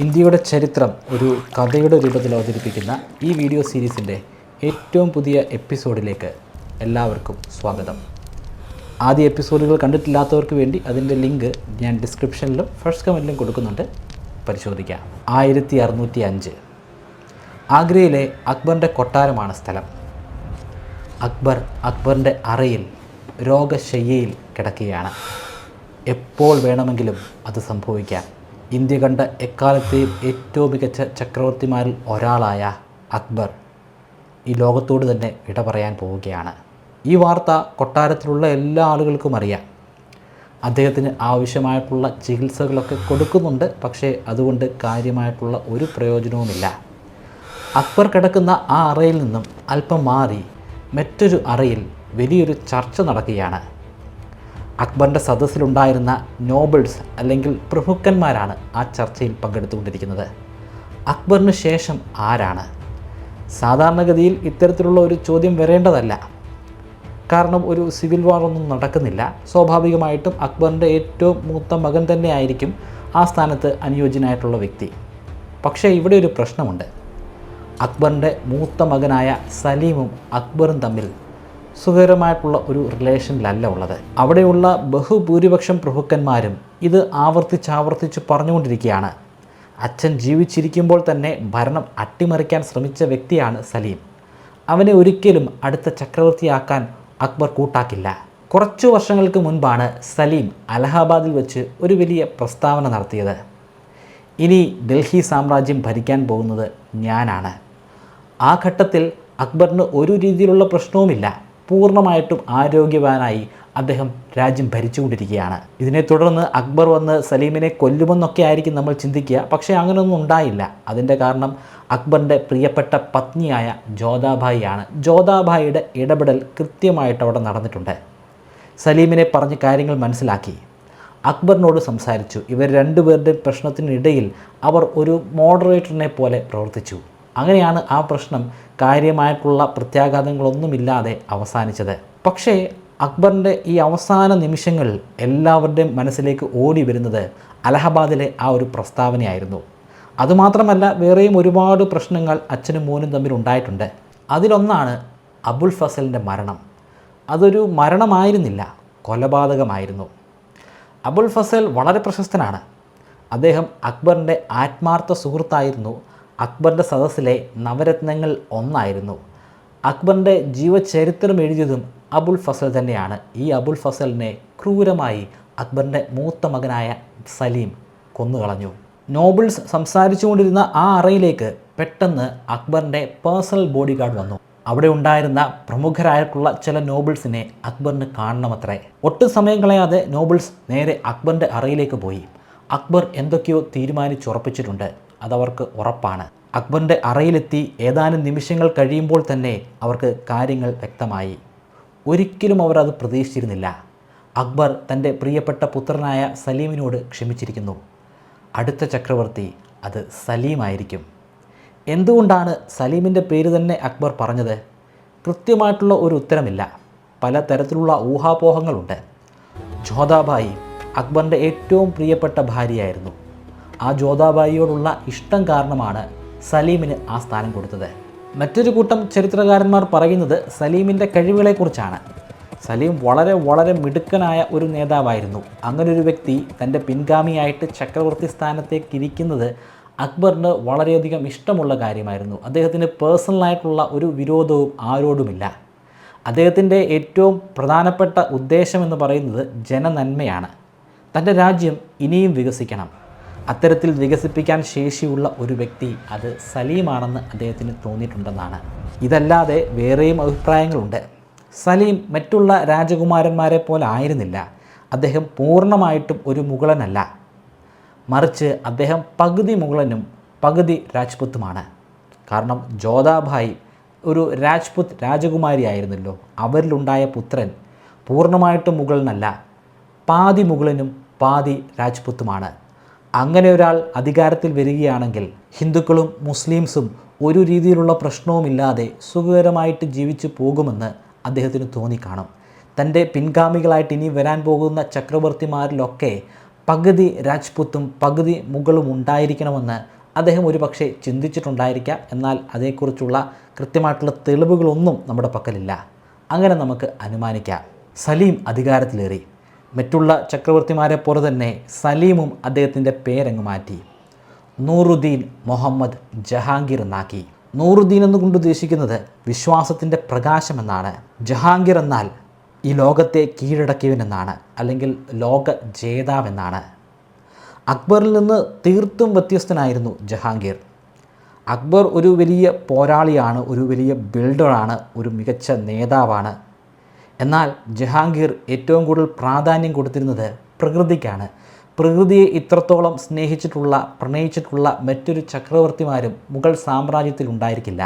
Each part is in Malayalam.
ഇന്ത്യയുടെ ചരിത്രം ഒരു കഥയുടെ രൂപത്തിൽ അവതരിപ്പിക്കുന്ന ഈ വീഡിയോ സീരീസിൻ്റെ ഏറ്റവും പുതിയ എപ്പിസോഡിലേക്ക് എല്ലാവർക്കും സ്വാഗതം. ആദ്യ എപ്പിസോഡുകൾ കണ്ടിട്ടില്ലാത്തവർക്ക് വേണ്ടി അതിൻ്റെ ലിങ്ക് ഞാൻ ഡിസ്ക്രിപ്ഷനിലും ഫസ്റ്റ് കമൻറ്റിലും കൊടുക്കുന്നുണ്ട്, പരിശോധിക്കാം. 1605 ആഗ്രയിലെ അക്ബറിൻ്റെ കൊട്ടാരമാണ് സ്ഥലം. അക്ബറിൻ്റെ അറയിൽ രോഗശയ്യയിൽ കിടക്കുകയാണ്. എപ്പോൾ വേണമെങ്കിലും അത് സംഭവിക്കാം. ഇന്ത്യ കണ്ട എക്കാലത്തെയും ഏറ്റവും മികച്ച ചക്രവർത്തിമാരിൽ ഒരാളായ അക്ബർ ഈ ലോകത്തോട് തന്നെ വിട പറയാൻ പോവുകയാണ്. ഈ വാർത്ത കൊട്ടാരത്തിലുള്ള എല്ലാ ആളുകൾക്കും അറിയാം. അദ്ദേഹത്തിന് ആവശ്യമായിട്ടുള്ള ചികിത്സകളൊക്കെ കൊടുക്കുന്നുണ്ട്, പക്ഷേ അതുകൊണ്ട് കാര്യമായിട്ടുള്ള ഒരു പ്രയോജനവുമില്ല. അക്ബർ കിടക്കുന്ന ആ അറയിൽ നിന്നും അല്പം മാറി മറ്റൊരു അറയിൽ വലിയൊരു ചർച്ച നടക്കുകയാണ്. അക്ബറിൻ്റെ സദസ്സിലുണ്ടായിരുന്ന നോബിൾസ് അല്ലെങ്കിൽ പ്രഭുക്കന്മാരാണ് ആ ചർച്ചയിൽ പങ്കെടുത്തുകൊണ്ടിരിക്കുന്നത്. അക്ബറിന് ശേഷം ആരാണ്? സാധാരണഗതിയിൽ ഇത്തരത്തിലുള്ള ഒരു ചോദ്യം വരേണ്ടതല്ല, കാരണം ഒരു സിവിൽ വാർ ഒന്നും നടക്കുന്നില്ല. സ്വാഭാവികമായിട്ടും അക്ബറിൻ്റെ ഏറ്റവും മൂത്ത മകൻ തന്നെയായിരിക്കും ആ സ്ഥാനത്ത് അനുയോജ്യനായിട്ടുള്ള വ്യക്തി. പക്ഷേ ഇവിടെ ഒരു പ്രശ്നമുണ്ട്. അക്ബറിൻ്റെ മൂത്ത മകനായ സലീമും അക്ബറും തമ്മിൽ സുഖകരമായിട്ടുള്ള ഒരു റിലേഷനിലല്ല ഉള്ളത്. അവിടെയുള്ള ബഹുഭൂരിപക്ഷം പ്രഭുക്കന്മാരും ഇത് ആവർത്തിച്ച് പറഞ്ഞുകൊണ്ടിരിക്കുകയാണ്. അച്ഛൻ ജീവിച്ചിരിക്കുമ്പോൾ തന്നെ ഭരണം അട്ടിമറിക്കാൻ ശ്രമിച്ച വ്യക്തിയാണ് സലീം. അവനെ ഒരിക്കലും അടുത്ത ചക്രവർത്തിയാക്കാൻ അക്ബർ കൂട്ടാക്കില്ല. കുറച്ചു വർഷങ്ങൾക്ക് മുൻപാണ് സലീം അലഹാബാദിൽ വെച്ച് ഒരു വലിയ പ്രസ്താവന നടത്തിയത്. ഇനി ഡൽഹി സാമ്രാജ്യം ഭരിക്കാൻ പോകുന്നത് ഞാനാണ്. ആ ഘട്ടത്തിൽ അക്ബറിന് ഒരു രീതിയിലുള്ള പ്രശ്നവുമില്ല. പൂർണ്ണമായിട്ടും ആരോഗ്യവാനായി അദ്ദേഹം രാജ്യം ഭരിച്ചുകൊണ്ടിരിക്കുകയാണ്. ഇതിനെ തുടർന്ന് അക്ബർ വന്ന് സലീമിനെ കൊല്ലുമെന്നൊക്കെ ആയിരിക്കും നമ്മൾ ചിന്തിക്കുക. പക്ഷേ അങ്ങനെയൊന്നും ഉണ്ടായില്ല. അതിൻ്റെ കാരണം അക്ബറിൻ്റെ പ്രിയപ്പെട്ട പത്നിയായ ജോധാബായിയാണ്. ജോധാബായിയുടെ ഇടപെടൽ കൃത്യമായിട്ട് അവിടെ നടന്നിട്ടുണ്ട്. സലീമിനെ പറഞ്ഞ് കാര്യങ്ങൾ മനസ്സിലാക്കി. അക്ബറിനോട് സംസാരിച്ചു. ഇവർ രണ്ടുപേരുടെയും പ്രശ്നത്തിനിടയിൽ അവർ ഒരു മോഡറേറ്ററിനെ പോലെ പ്രവർത്തിച്ചു. അങ്ങനെയാണ് ആ പ്രശ്നം കാര്യമായിട്ടുള്ള പ്രത്യാഘാതങ്ങളൊന്നുമില്ലാതെ അവസാനിച്ചത്. പക്ഷേ അക്ബറിൻ്റെ ഈ അവസാന നിമിഷങ്ങളിൽ എല്ലാവരുടെയും മനസ്സിലേക്ക് ഓടി വരുന്നത് അലഹബാദിലെ ആ ഒരു പ്രസ്താവനയായിരുന്നു. അതുമാത്രമല്ല, വേറെയും ഒരുപാട് പ്രശ്നങ്ങൾ അച്ഛനും മോനും തമ്മിൽ ഉണ്ടായിട്ടുണ്ട്. അതിലൊന്നാണ് അബുൽ ഫസലിൻ്റെ മരണം. അതൊരു മരണമായിരുന്നില്ല, കൊലപാതകമായിരുന്നു. അബുൽ ഫസൽ വളരെ പ്രശസ്തനാണ്. അദ്ദേഹം അക്ബറിൻ്റെ ആത്മാർത്ഥ സുഹൃത്തായിരുന്നു. അക്ബറിൻ്റെ സദസ്സിലെ നവരത്നങ്ങൾ ഒന്നായിരുന്നു. അക്ബറിൻ്റെ ജീവചരിത്രം എഴുതിയതും അബുൽ ഫസൽ തന്നെയാണ്. ഈ അബുൽ ഫസലിനെ ക്രൂരമായി അക്ബറിൻ്റെ മൂത്ത മകനായ സലീം കൊന്നുകളഞ്ഞു. നോബിൾസ് സംസാരിച്ചുകൊണ്ടിരുന്ന ആ അറയിലേക്ക് പെട്ടെന്ന് അക്ബറിൻ്റെ പേഴ്സണൽ ബോഡി ഗാർഡ് വന്നു. അവിടെ ഉണ്ടായിരുന്ന പ്രമുഖരായിട്ടുള്ള ചില നോബിൾസിനെ അക്ബറിന് കാണണമത്രേ. ഒട്ടും സമയം കളയാതെ നോബിൾസ് നേരെ അക്ബറിൻ്റെ അറയിലേക്ക് പോയി. അക്ബർ എന്തൊക്കെയോ തീരുമാനിച്ചുറപ്പിച്ചിട്ടുണ്ട്, അതവർക്ക് ഉറപ്പാണ്. അക്ബറിൻ്റെ അറയിലെത്തി ഏതാനും നിമിഷങ്ങൾ കഴിയുമ്പോൾ തന്നെ അവർക്ക് കാര്യങ്ങൾ വ്യക്തമായി. ഒരിക്കലും അവർ അത് പ്രതീക്ഷിച്ചിരുന്നില്ല. അക്ബർ തൻ്റെ പ്രിയപ്പെട്ട പുത്രനായ സലീമിനോട് ക്ഷമിച്ചിരിക്കുന്നു. അടുത്ത ചക്രവർത്തി അത് സലീമായിരിക്കും. എന്തുകൊണ്ടാണ് സലീമിൻ്റെ പേര് തന്നെ അക്ബർ പറഞ്ഞത്? കൃത്യമായിട്ടുള്ള ഒരു ഉത്തരമില്ല. പല തരത്തിലുള്ള ഊഹാപോഹങ്ങളുണ്ട്. ജോധാബായി അക്ബറിൻ്റെ ഏറ്റവും പ്രിയപ്പെട്ട ഭാര്യയായിരുന്നു. ആ ജോധാബായിയോടുള്ള ഇഷ്ടം കാരണമാണ് സലീമിന് ആ സ്ഥാനം കൊടുത്തത്. മറ്റൊരു കൂട്ടം ചരിത്രകാരന്മാർ പറയുന്നത് സലീമിൻ്റെ കഴിവുകളെക്കുറിച്ചാണ്. സലീം വളരെ മിടുക്കനായ ഒരു നേതാവായിരുന്നു. അങ്ങനൊരു വ്യക്തി തൻ്റെ പിൻഗാമിയായിട്ട് ചക്രവർത്തി സ്ഥാനത്തേക്ക് ഇരിക്കുന്നത് അക്ബറിന് വളരെയധികം ഇഷ്ടമുള്ള കാര്യമായിരുന്നു. അദ്ദേഹത്തിന് പേഴ്സണലായിട്ടുള്ള ഒരു വിരോധവും ആരോടുമില്ല. അദ്ദേഹത്തിൻ്റെ ഏറ്റവും പ്രധാനപ്പെട്ട ഉദ്ദേശമെന്ന് പറയുന്നത് ജനനന്മയാണ്. തൻ്റെ രാജ്യം ഇനിയും വികസിക്കണം. അത്തരത്തിൽ വികസിപ്പിക്കാൻ ശേഷിയുള്ള ഒരു വ്യക്തി അത് സലീമാണെന്ന് അദ്ദേഹത്തിന് തോന്നിയിട്ടുണ്ടെന്നാണ്. ഇതല്ലാതെ വേറെയും അഭിപ്രായങ്ങളുണ്ട്. സലീം മറ്റുള്ള രാജകുമാരന്മാരെ പോലെ ആയിരുന്നില്ല. അദ്ദേഹം പൂർണ്ണമായിട്ടും ഒരു മുഗളനല്ല, മറിച്ച് അദ്ദേഹം പകുതി മുഗളനും പകുതി രാജ്പുത്തുമാണ്. കാരണം ജോധാബായി ഒരു രാജ്പുത് രാജകുമാരിയായിരുന്നല്ലോ. അവരിലുണ്ടായ പുത്രൻ പൂർണ്ണമായിട്ടും മുഗളനല്ല, പാതി മുഗളനും പാതി രാജ്പുത്തുമാണ്. അങ്ങനെ ഒരാൾ അധികാരത്തിൽ വരികയാണെങ്കിൽ ഹിന്ദുക്കളും മുസ്ലിംസും ഒരു രീതിയിലുള്ള പ്രശ്നവുമില്ലാതെ സുഖകരമായിട്ട് ജീവിച്ചു പോകുമെന്ന് അദ്ദേഹത്തിന് തോന്നിക്കാണും. തൻ്റെ പിൻഗാമികളായിട്ട് ഇനി വരാൻ പോകുന്ന ചക്രവർത്തിമാരിലൊക്കെ പകുതി രാജ്പുത്തും പകുതി മുഗളും ഉണ്ടായിരിക്കണമെന്ന് അദ്ദേഹം ഒരു പക്ഷേ ചിന്തിച്ചിട്ടുണ്ടായിരിക്കാം. എന്നാൽ അതേക്കുറിച്ചുള്ള കൃത്യമായിട്ടുള്ള തെളിവുകളൊന്നും നമ്മുടെ പക്കലില്ല. അങ്ങനെ നമുക്ക് അനുമാനിക്കാം. സലീം അധികാരത്തിലേറി. മറ്റുള്ള ചക്രവർത്തിമാരെ പോലെ തന്നെ സലീമും അദ്ദേഹത്തിൻ്റെ പേരങ്ങ് മാറ്റി. നൂറുദ്ദീൻ മുഹമ്മദ് ജഹാംഗീർ എന്നാക്കി. നൂറുദ്ദീൻ എന്നുകൊണ്ട് ഉദ്ദേശിക്കുന്നത് വിശ്വാസത്തിൻ്റെ പ്രകാശമെന്നാണ്. ജഹാംഗീർ എന്നാൽ ഈ ലോകത്തെ കീഴടക്കിയവനെന്നാണ്, അല്ലെങ്കിൽ ലോക ജേതാവെന്നാണ്. അക്ബറിൽ നിന്ന് തീർത്തും വ്യത്യസ്തനായിരുന്നു ജഹാംഗീർ. അക്ബർ ഒരു വലിയ പോരാളിയാണ്, ഒരു വലിയ ബിൽഡറാണ്, ഒരു മികച്ച നേതാവാണ്. എന്നാൽ ജഹാംഗീർ ഏറ്റവും കൂടുതൽ പ്രാധാന്യം കൊടുത്തിരുന്നത് പ്രകൃതിക്കാണ്. പ്രകൃതിയെ ഇത്രത്തോളം സ്നേഹിച്ചിട്ടുള്ള, പ്രണയിച്ചിട്ടുള്ള മറ്റൊരു ചക്രവർത്തിമാരും മുഗൾ സാമ്രാജ്യത്തിൽ ഉണ്ടായിരിക്കില്ല.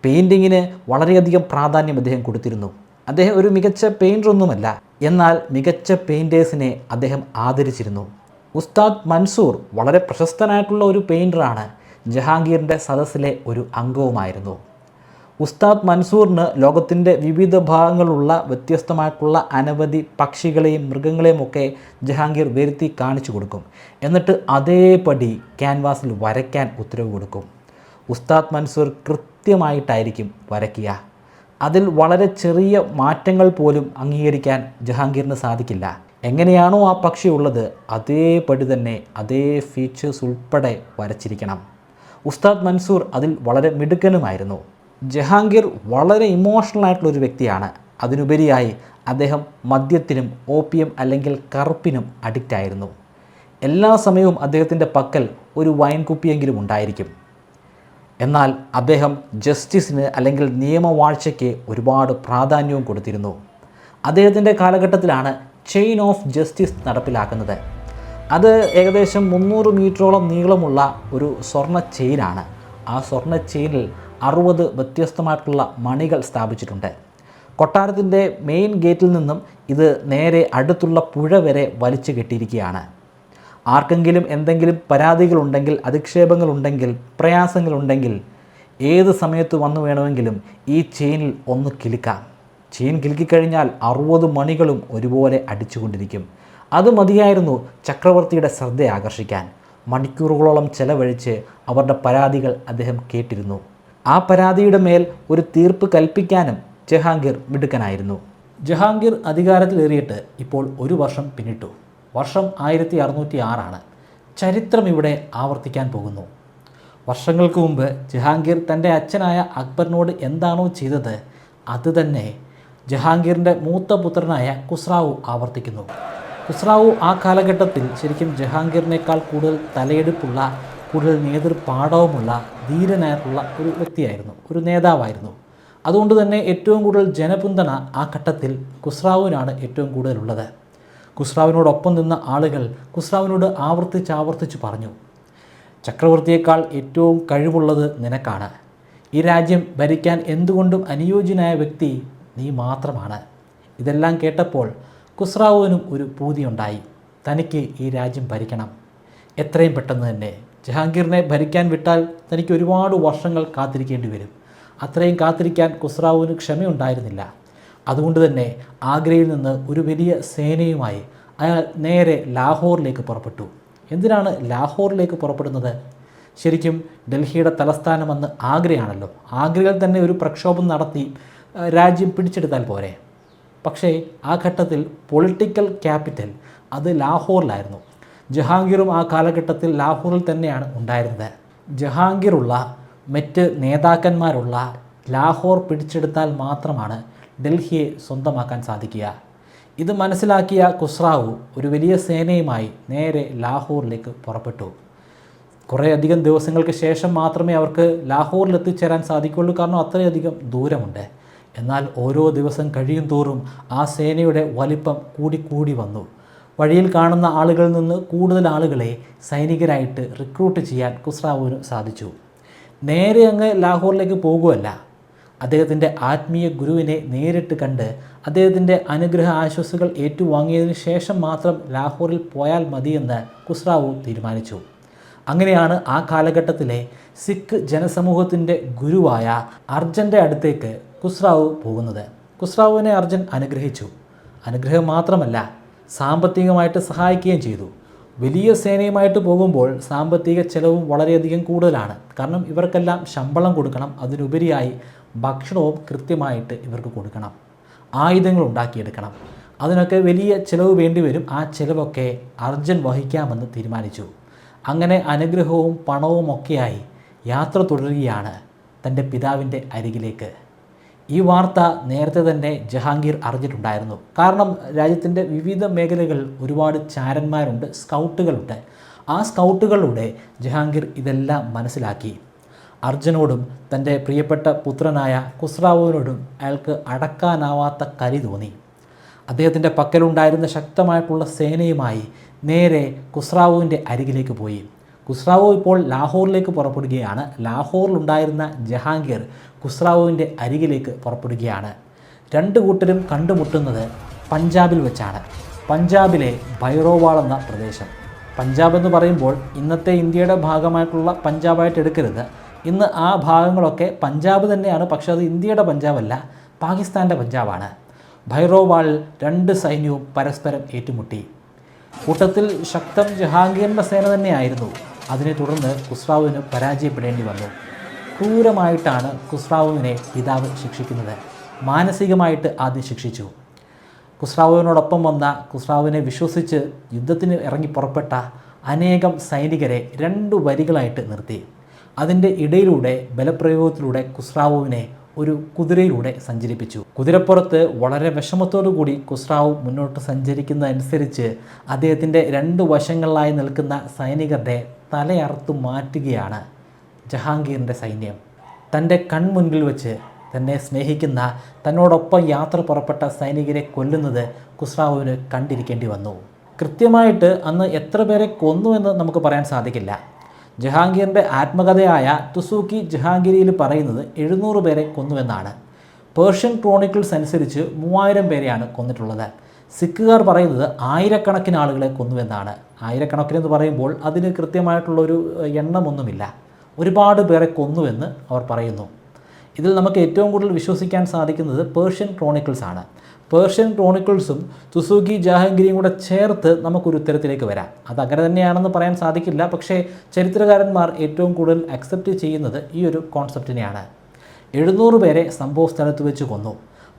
പെയിൻറ്റിങ്ങിന് വളരെയധികം പ്രാധാന്യം അദ്ദേഹം കൊടുത്തിരുന്നു. അദ്ദേഹം ഒരു മികച്ച പെയിൻറ്ററൊന്നുമല്ല, എന്നാൽ മികച്ച പെയിൻറ്റേഴ്സിനെ അദ്ദേഹം ആദരിച്ചിരുന്നു. ഉസ്താദ് മൻസൂർ വളരെ പ്രശസ്തനായിട്ടുള്ള ഒരു പെയിൻറ്ററാണ്. ജഹാംഗീറിൻ്റെ സദസ്സിലെ ഒരു അംഗവുമായിരുന്നു. ഉസ്താദ് മൻസൂറിന് ലോകത്തിൻ്റെ വിവിധ ഭാഗങ്ങളുള്ള വ്യത്യസ്തമായിട്ടുള്ള അനവധി പക്ഷികളെയും മൃഗങ്ങളെയും ഒക്കെ ജഹാംഗീർ വരുത്തി കാണിച്ചു കൊടുക്കും. എന്നിട്ട് അതേപടി ക്യാൻവാസിൽ വരയ്ക്കാൻ ഉത്തരവ് കൊടുക്കും. ഉസ്താദ് മൻസൂർ കൃത്യമായിട്ടായിരിക്കും വരയ്ക്കുക. അതിൽ വളരെ ചെറിയ മാറ്റങ്ങൾ പോലും അംഗീകരിക്കാൻ ജഹാംഗീറിന് സാധിക്കില്ല. എങ്ങനെയാണോ ആ പക്ഷി ഉള്ളത് അതേപടി തന്നെ അതേ ഫീച്ചേഴ്സ് ഉൾപ്പെടെ വരച്ചിരിക്കണം. ഉസ്താദ് മൻസൂർ അതിൽ വളരെ മിടുക്കനുമായിരുന്നു. ജഹാംഗീർ വളരെ ഇമോഷണലായിട്ടുള്ളൊരു വ്യക്തിയാണ്. അതിനുപരിയായി അദ്ദേഹം മദ്യത്തിനും ഓപ്പിയം അല്ലെങ്കിൽ കറുപ്പിനും അഡിക്റ്റായിരുന്നു. എല്ലാ സമയവും അദ്ദേഹത്തിൻ്റെ പക്കൽ ഒരു വൈൻ കുപ്പിയെങ്കിലും ഉണ്ടായിരിക്കും. എന്നാൽ അദ്ദേഹം ജസ്റ്റിസിന് അല്ലെങ്കിൽ നിയമവാഴ്ചയ്ക്ക് ഒരുപാട് പ്രാധാന്യവും കൊടുത്തിരുന്നു. അദ്ദേഹത്തിൻ്റെ കാലഘട്ടത്തിലാണ് ചെയിൻ ഓഫ് ജസ്റ്റിസ് നടപ്പിലാക്കുന്നത്. അത് ഏകദേശം 300 മീറ്ററോളം നീളമുള്ള ഒരു സ്വർണ്ണ ചെയിനാണ്. ആ സ്വർണ്ണ ചെയിനിൽ 60 വ്യത്യസ്തമായിട്ടുള്ള മണികൾ സ്ഥാപിച്ചിട്ടുണ്ട്. കൊട്ടാരത്തിൻ്റെ മെയിൻ ഗേറ്റിൽ നിന്നും ഇത് നേരെ അടുത്തുള്ള പുഴ വരെ വലിച്ചു കെട്ടിയിരിക്കുകയാണ്. ആർക്കെങ്കിലും എന്തെങ്കിലും പരാതികളുണ്ടെങ്കിൽ, അധിക്ഷേപങ്ങളുണ്ടെങ്കിൽ, പ്രയാസങ്ങളുണ്ടെങ്കിൽ ഏത് സമയത്ത് വന്നു വേണമെങ്കിലും ഈ ചെയിനിൽ ഒന്ന് കിലുക്കാം. ചെയിൻ കിലുക്കിക്കഴിഞ്ഞാൽ 60 മണികളും ഒരുപോലെ അടിച്ചുകൊണ്ടിരിക്കും. അത് മതിയായിരുന്നു ചക്രവർത്തിയുടെ ശ്രദ്ധ ആകർഷിക്കാൻ. മണിക്കൂറുകളോളം ചെലവഴിച്ച് അവരുടെ പരാതികൾ അദ്ദേഹം കേട്ടിരുന്നു. ആ പരാതിയുടെ മേൽ ഒരു തീർപ്പ് കൽപ്പിക്കാനും ജഹാംഗീർ മിടുക്കനായിരുന്നു. ജഹാംഗീർ അധികാരത്തിലേറിയിട്ട് ഇപ്പോൾ 1 വർഷം പിന്നിട്ടു. വർഷം 1606 ചരിത്രം ഇവിടെ ആവർത്തിക്കാൻ പോകുന്നു. വർഷങ്ങൾക്ക് മുമ്പ് ജഹാംഗീർ തൻ്റെ അച്ഛനായ അക്ബറിനോട് എന്താണോ ചെയ്തത് അത് തന്നെ ജഹാംഗീറിൻ്റെ മൂത്ത പുത്രനായ ഖുസ്രാവു ആവർത്തിക്കുന്നു. ഖുസ്രാവു ആ കാലഘട്ടത്തിൽ ശരിക്കും ജഹാംഗീറിനേക്കാൾ കൂടുതൽ തലയെടുപ്പുള്ള, കൂടുതൽ നേതൃപാടവമുള്ള, ധീരനായിട്ടുള്ള ഒരു വ്യക്തിയായിരുന്നു, ഒരു നേതാവായിരുന്നു. അതുകൊണ്ട് തന്നെ ഏറ്റവും കൂടുതൽ ജനപിന്തുണ ആ ഘട്ടത്തിൽ ഖുസ്രാവിനാണ് ഏറ്റവും കൂടുതലുള്ളത്. ഖുസ്രാവിനോടൊപ്പം നിന്ന ആളുകൾ ഖുസ്രാവിനോട് ആവർത്തിച്ച് പറഞ്ഞു, ചക്രവർത്തിയേക്കാൾ ഏറ്റവും കഴിവുള്ളത് നിനക്കാണ്. ഈ രാജ്യം ഭരിക്കാൻ എന്തുകൊണ്ടും അനുയോജ്യനായ വ്യക്തി നീ മാത്രമാണ്. ഇതെല്ലാം കേട്ടപ്പോൾ ഖുസ്രാവിനും ഒരു പൂതിയുണ്ടായി. തനിക്ക് ഈ രാജ്യം ഭരിക്കണം, എത്രയും പെട്ടെന്ന് തന്നെ. ജഹാംഗീറിനെ ഭരിക്കാൻ വിട്ടാൽ തനിക്ക് ഒരുപാട് വർഷങ്ങൾ കാത്തിരിക്കേണ്ടി വരും. അത്രയും കാത്തിരിക്കാൻ ഖുസ്രാവിന് ക്ഷമയുണ്ടായിരുന്നില്ല. അതുകൊണ്ട് തന്നെ ആഗ്രയിൽ നിന്ന് ഒരു വലിയ സേനയുമായി അയാൾ നേരെ ലാഹോറിലേക്ക് പുറപ്പെട്ടു. എന്തിനാണ് ലാഹോറിലേക്ക് പുറപ്പെടുന്നത്? ശരിക്കും ഡൽഹിയുടെ തലസ്ഥാനമെന്ന് ആഗ്രയാണല്ലോ. ആഗ്രയിൽ തന്നെ ഒരു പ്രക്ഷോഭം നടത്തി രാജ്യം പിടിച്ചെടുത്താൽ പോരെ. പക്ഷേ ആ ഘട്ടത്തിൽ പൊളിറ്റിക്കൽ ക്യാപിറ്റൽ അത് ലാഹോറിലായിരുന്നു. ജഹാംഗീറും ആ കാലഘട്ടത്തിൽ ലാഹോറിൽ തന്നെയാണ് ഉണ്ടായിരുന്നത്. ജഹാംഗീറുള്ള മറ്റ് നേതാക്കന്മാരുള്ള ലാഹോർ പിടിച്ചെടുത്താൽ മാത്രമാണ് ഡൽഹിയെ സ്വന്തമാക്കാൻ സാധിക്കുക. ഇത് മനസ്സിലാക്കിയ ഖുസ്രാവു ഒരു വലിയ സേനയുമായി നേരെ ലാഹോറിലേക്ക് പുറപ്പെട്ടു. കുറേയധികം ദിവസങ്ങൾക്ക് ശേഷം മാത്രമേ അവർക്ക് ലാഹോറിൽ എത്തിച്ചേരാൻ സാധിക്കുള്ളൂ, കാരണം അത്രയധികം ദൂരമുണ്ട്. എന്നാൽ ഓരോ ദിവസം കഴിയും തോറും ആ സേനയുടെ വലിപ്പം കൂടി വന്നു. വഴിയിൽ കാണുന്ന ആളുകളിൽ നിന്ന് കൂടുതൽ ആളുകളെ സൈനികരായിട്ട് റിക്രൂട്ട് ചെയ്യാൻ ഖുസ്രാവിന് സാധിച്ചു. നേരെ അങ്ങ് ലാഹോറിലേക്ക് പോകുകയല്ല, അദ്ദേഹത്തിൻ്റെ ആത്മീയ ഗുരുവിനെ നേരിട്ട് കണ്ട് അദ്ദേഹത്തിൻ്റെ അനുഗ്രഹ ആശംസകൾ ഏറ്റുവാങ്ങിയതിന് ശേഷം മാത്രം ലാഹോറിൽ പോയാൽ മതിയെന്ന് ഖുസ്രാവു തീരുമാനിച്ചു. അങ്ങനെയാണ് ആ കാലഘട്ടത്തിലെ സിഖ് ജനസമൂഹത്തിൻ്റെ ഗുരുവായ അർജൻ്റെ അടുത്തേക്ക് ഖുസ്രാവു പോകുന്നത്. ഖുസ്രാവുവിനെ അർജൻ അനുഗ്രഹിച്ചു. അനുഗ്രഹം മാത്രമല്ല, സാമ്പത്തികമായിട്ട് സഹായിക്കുകയും ചെയ്തു. വലിയ സേനയുമായിട്ട് പോകുമ്പോൾ സാമ്പത്തിക ചെലവും വളരെയധികം കൂടുതലാണ്. കാരണം ഇവർക്കെല്ലാം ശമ്പളം കൊടുക്കണം, അതിനുപരിയായി ഭക്ഷണവും കൃത്യമായിട്ട് ഇവർക്ക് കൊടുക്കണം, ആയുധങ്ങൾ ഉണ്ടാക്കിയെടുക്കണം. അതിനൊക്കെ വലിയ ചിലവ് വേണ്ടിവരും. ആ ചിലവൊക്കെ അർജുൻ വഹിക്കാമെന്ന് തീരുമാനിച്ചു. അങ്ങനെ അനുഗ്രഹവും പണവും ഒക്കെയായി യാത്ര തുടരുകയാണ് തൻ്റെ പിതാവിൻ്റെ അരികിലേക്ക്. ഈ വാർത്ത നേരത്തെ തന്നെ ജഹാംഗീർ അറിഞ്ഞിട്ടുണ്ടായിരുന്നു. കാരണം രാജ്യത്തിൻ്റെ വിവിധ മേഖലകളിൽ ഒരുപാട് ചാരന്മാരുണ്ട്, സ്കൗട്ടുകളുണ്ട്. ആ സ്കൗട്ടുകളിലൂടെ ജഹാംഗീർ ഇതെല്ലാം മനസ്സിലാക്കി. അർജുനോടും തൻ്റെ പ്രിയപ്പെട്ട പുത്രനായ ഖുസ്രാവുവിനോടും അയാൾക്ക് അടക്കാനാവാത്ത കലി തോന്നി. അദ്ദേഹത്തിൻ്റെ പക്കലുണ്ടായിരുന്ന ശക്തമായിട്ടുള്ള സേനയുമായി നേരെ ഖുസ്രാവുവിൻ്റെ അരികിലേക്ക് പോയി. ഖുസ്രാവു ഇപ്പോൾ ലാഹോറിലേക്ക് പുറപ്പെടുകയാണ്. ലാഹോറിലുണ്ടായിരുന്ന ജഹാംഗീർ ഖുസ്രാവുവിൻ്റെ അരികിലേക്ക് പുറപ്പെടുകയാണ്. രണ്ട് കൂട്ടരും കണ്ടുമുട്ടുന്നത് പഞ്ചാബിൽ വെച്ചാണ്. പഞ്ചാബിലെ ഭൈറോവാൾ എന്ന പ്രദേശം. പഞ്ചാബ് എന്ന് പറയുമ്പോൾ ഇന്നത്തെ ഇന്ത്യയുടെ ഭാഗമായിട്ടുള്ള പഞ്ചാബായിട്ട് എടുക്കരുത്. ഇന്ന് ആ ഭാഗങ്ങളൊക്കെ പഞ്ചാബ് തന്നെയാണ്, പക്ഷേ അത് ഇന്ത്യയുടെ പഞ്ചാബല്ല, പാകിസ്ഥാൻ്റെ പഞ്ചാബാണ്. ഭൈറോവാളിൽ രണ്ട് സൈന്യവും പരസ്പരം ഏറ്റുമുട്ടി. കൂട്ടത്തിൽ ശക്തം ജഹാംഗീറിൻ്റെ സേന തന്നെയായിരുന്നു. അതിനെ തുടർന്ന് ഖുസ്രാവുവിന് പരാജയപ്പെടേണ്ടി വന്നു. ക്രൂരമായിട്ടാണ് ഖുസ്രാവുവിനെ പിതാവ് ശിക്ഷിക്കുന്നത്. മാനസികമായിട്ട് ആദ്യം ശിക്ഷിച്ചു. ഖുസ്രാവുവിനോടൊപ്പം വന്ന, ഖുസ്രാവുവിനെ വിശ്വസിച്ച് യുദ്ധത്തിന് ഇറങ്ങി പുറപ്പെട്ട അനേകം സൈനികരെ രണ്ട് വരികളായിട്ട് നിർത്തി. അതിൻ്റെ ഇടയിലൂടെ ബലപ്രയോഗത്തിലൂടെ ഖുസ്രാവുവിനെ ഒരു കുതിരയിലൂടെ സഞ്ചരിപ്പിച്ചു. കുതിരപ്പുറത്ത് വളരെ വിഷമത്തോടു കൂടി ഖുസ്രാവു മുന്നോട്ട് സഞ്ചരിക്കുന്നതനുസരിച്ച് അദ്ദേഹത്തിൻ്റെ രണ്ട് വശങ്ങളിലായി നിൽക്കുന്ന സൈനികരുടെ തലയറുത്തു മാറ്റുകയാണ് ജഹാംഗീറിൻ്റെ സൈന്യം. തൻ്റെ കൺമുൻപിൽ വെച്ച് തന്നെ സ്നേഹിക്കുന്ന, തന്നോടൊപ്പം യാത്ര പുറപ്പെട്ട സൈനികരെ കൊല്ലുന്നത് ഖുസ്രാവുവിന് കണ്ടിരിക്കേണ്ടി വന്നു. കൃത്യമായിട്ട് അന്ന് എത്ര പേരെ കൊന്നുവെന്ന് നമുക്ക് പറയാൻ സാധിക്കില്ല. ജഹാംഗീറിൻ്റെ ആത്മകഥയായ തുസൂക്കി ജഹാംഗീരിയിൽ പറയുന്നത് 700 പേരെ കൊന്നുവെന്നാണ്. പേർഷ്യൻ ക്രോണിക്കിൾസ് അനുസരിച്ച് 3000 പേരെയാണ് കൊന്നിട്ടുള്ളത്. സിഖുകാർ പറയുന്നത് ആയിരക്കണക്കിന് ആളുകളെ കൊന്നുവെന്നാണ്. ആയിരക്കണക്കിനെന്ന് പറയുമ്പോൾ അതിന് കൃത്യമായിട്ടുള്ളൊരു എണ്ണമൊന്നുമില്ല. ഒരുപാട് പേരെ കൊന്നുവെന്ന് അവർ പറയുന്നു. ഇതിൽ നമുക്ക് ഏറ്റവും കൂടുതൽ വിശ്വസിക്കാൻ സാധിക്കുന്നത് പേർഷ്യൻ ക്രോണിക്കിൾസ് ആണ്. പേർഷ്യൻ ക്രോണിക്കിൾസും തുസൂക്കി ജഹാംഗീരിയും കൂടെ ചേർത്ത് നമുക്കൊരു ഉത്തരത്തിലേക്ക് വരാം. അത് അങ്ങനെ തന്നെയാണെന്ന് പറയാൻ സാധിക്കില്ല, പക്ഷേ ചരിത്രകാരന്മാർ ഏറ്റവും കൂടുതൽ അക്സെപ്റ്റ് ചെയ്യുന്നത് ഈ ഒരു കോൺസെപ്റ്റിനെയാണ്. 700 പേരെ സംഭവ സ്ഥലത്ത് വെച്ച് കൊന്നു.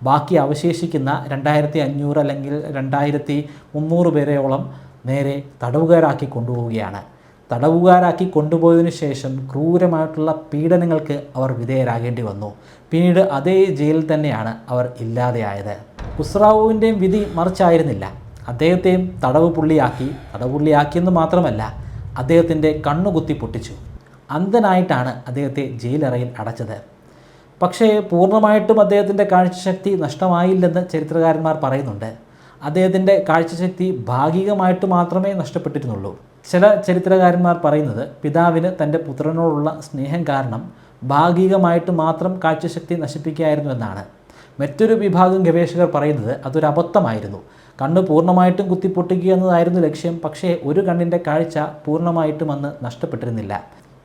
ബാക്കി അവശേഷിക്കുന്ന 2500 അല്ലെങ്കിൽ 2300 പേരെയോളം നേരെ തടവുകാരാക്കി കൊണ്ടുപോവുകയാണ്. തടവുകാരാക്കി കൊണ്ടുപോയതിനു ശേഷം ക്രൂരമായിട്ടുള്ള പീഡനങ്ങൾക്ക് അവർ വിധേയരാകേണ്ടി വന്നു. പിന്നീട് അതേ ജയിലിൽ തന്നെയാണ് അവർ ഇല്ലാതെയായത്. ഖുസ്രാവുവിൻ്റെയും വിധി മറിച്ചായിരുന്നില്ല. അദ്ദേഹത്തെയും തടവ് പുള്ളിയാക്കിയെന്ന് മാത്രമല്ല, അദ്ദേഹത്തിൻ്റെ കണ്ണുകുത്തി പൊട്ടിച്ചു. അന്ധനായിട്ടാണ് അദ്ദേഹത്തെ ജയിലറയിൽ അടച്ചത്. പക്ഷേ പൂർണ്ണമായിട്ടും അദ്ദേഹത്തിൻ്റെ കാഴ്ചശക്തി നഷ്ടമായില്ലെന്ന് ചരിത്രകാരന്മാർ പറയുന്നുണ്ട്. അദ്ദേഹത്തിൻ്റെ കാഴ്ചശക്തി ഭാഗികമായിട്ട് മാത്രമേ നഷ്ടപ്പെട്ടിരുന്നുള്ളൂ. ചില ചരിത്രകാരന്മാർ പറയുന്നത് പിതാവിന് തൻ്റെ പുത്രനോടുള്ള സ്നേഹം കാരണം ഭാഗികമായിട്ട് മാത്രം കാഴ്ചശക്തി നശിപ്പിക്കുകയായിരുന്നു എന്നാണ്. മറ്റൊരു വിഭാഗം ഗവേഷകർ പറയുന്നത് അതൊരു അബദ്ധമായിരുന്നു. കണ്ണ് പൂർണ്ണമായിട്ടും കുത്തിപ്പൊട്ടിക്കുക എന്നതായിരുന്നു ലക്ഷ്യം. പക്ഷേ ഒരു കണ്ണിൻ്റെ കാഴ്ച പൂർണ്ണമായിട്ടും അന്ന് നഷ്ടപ്പെട്ടിരുന്നില്ല.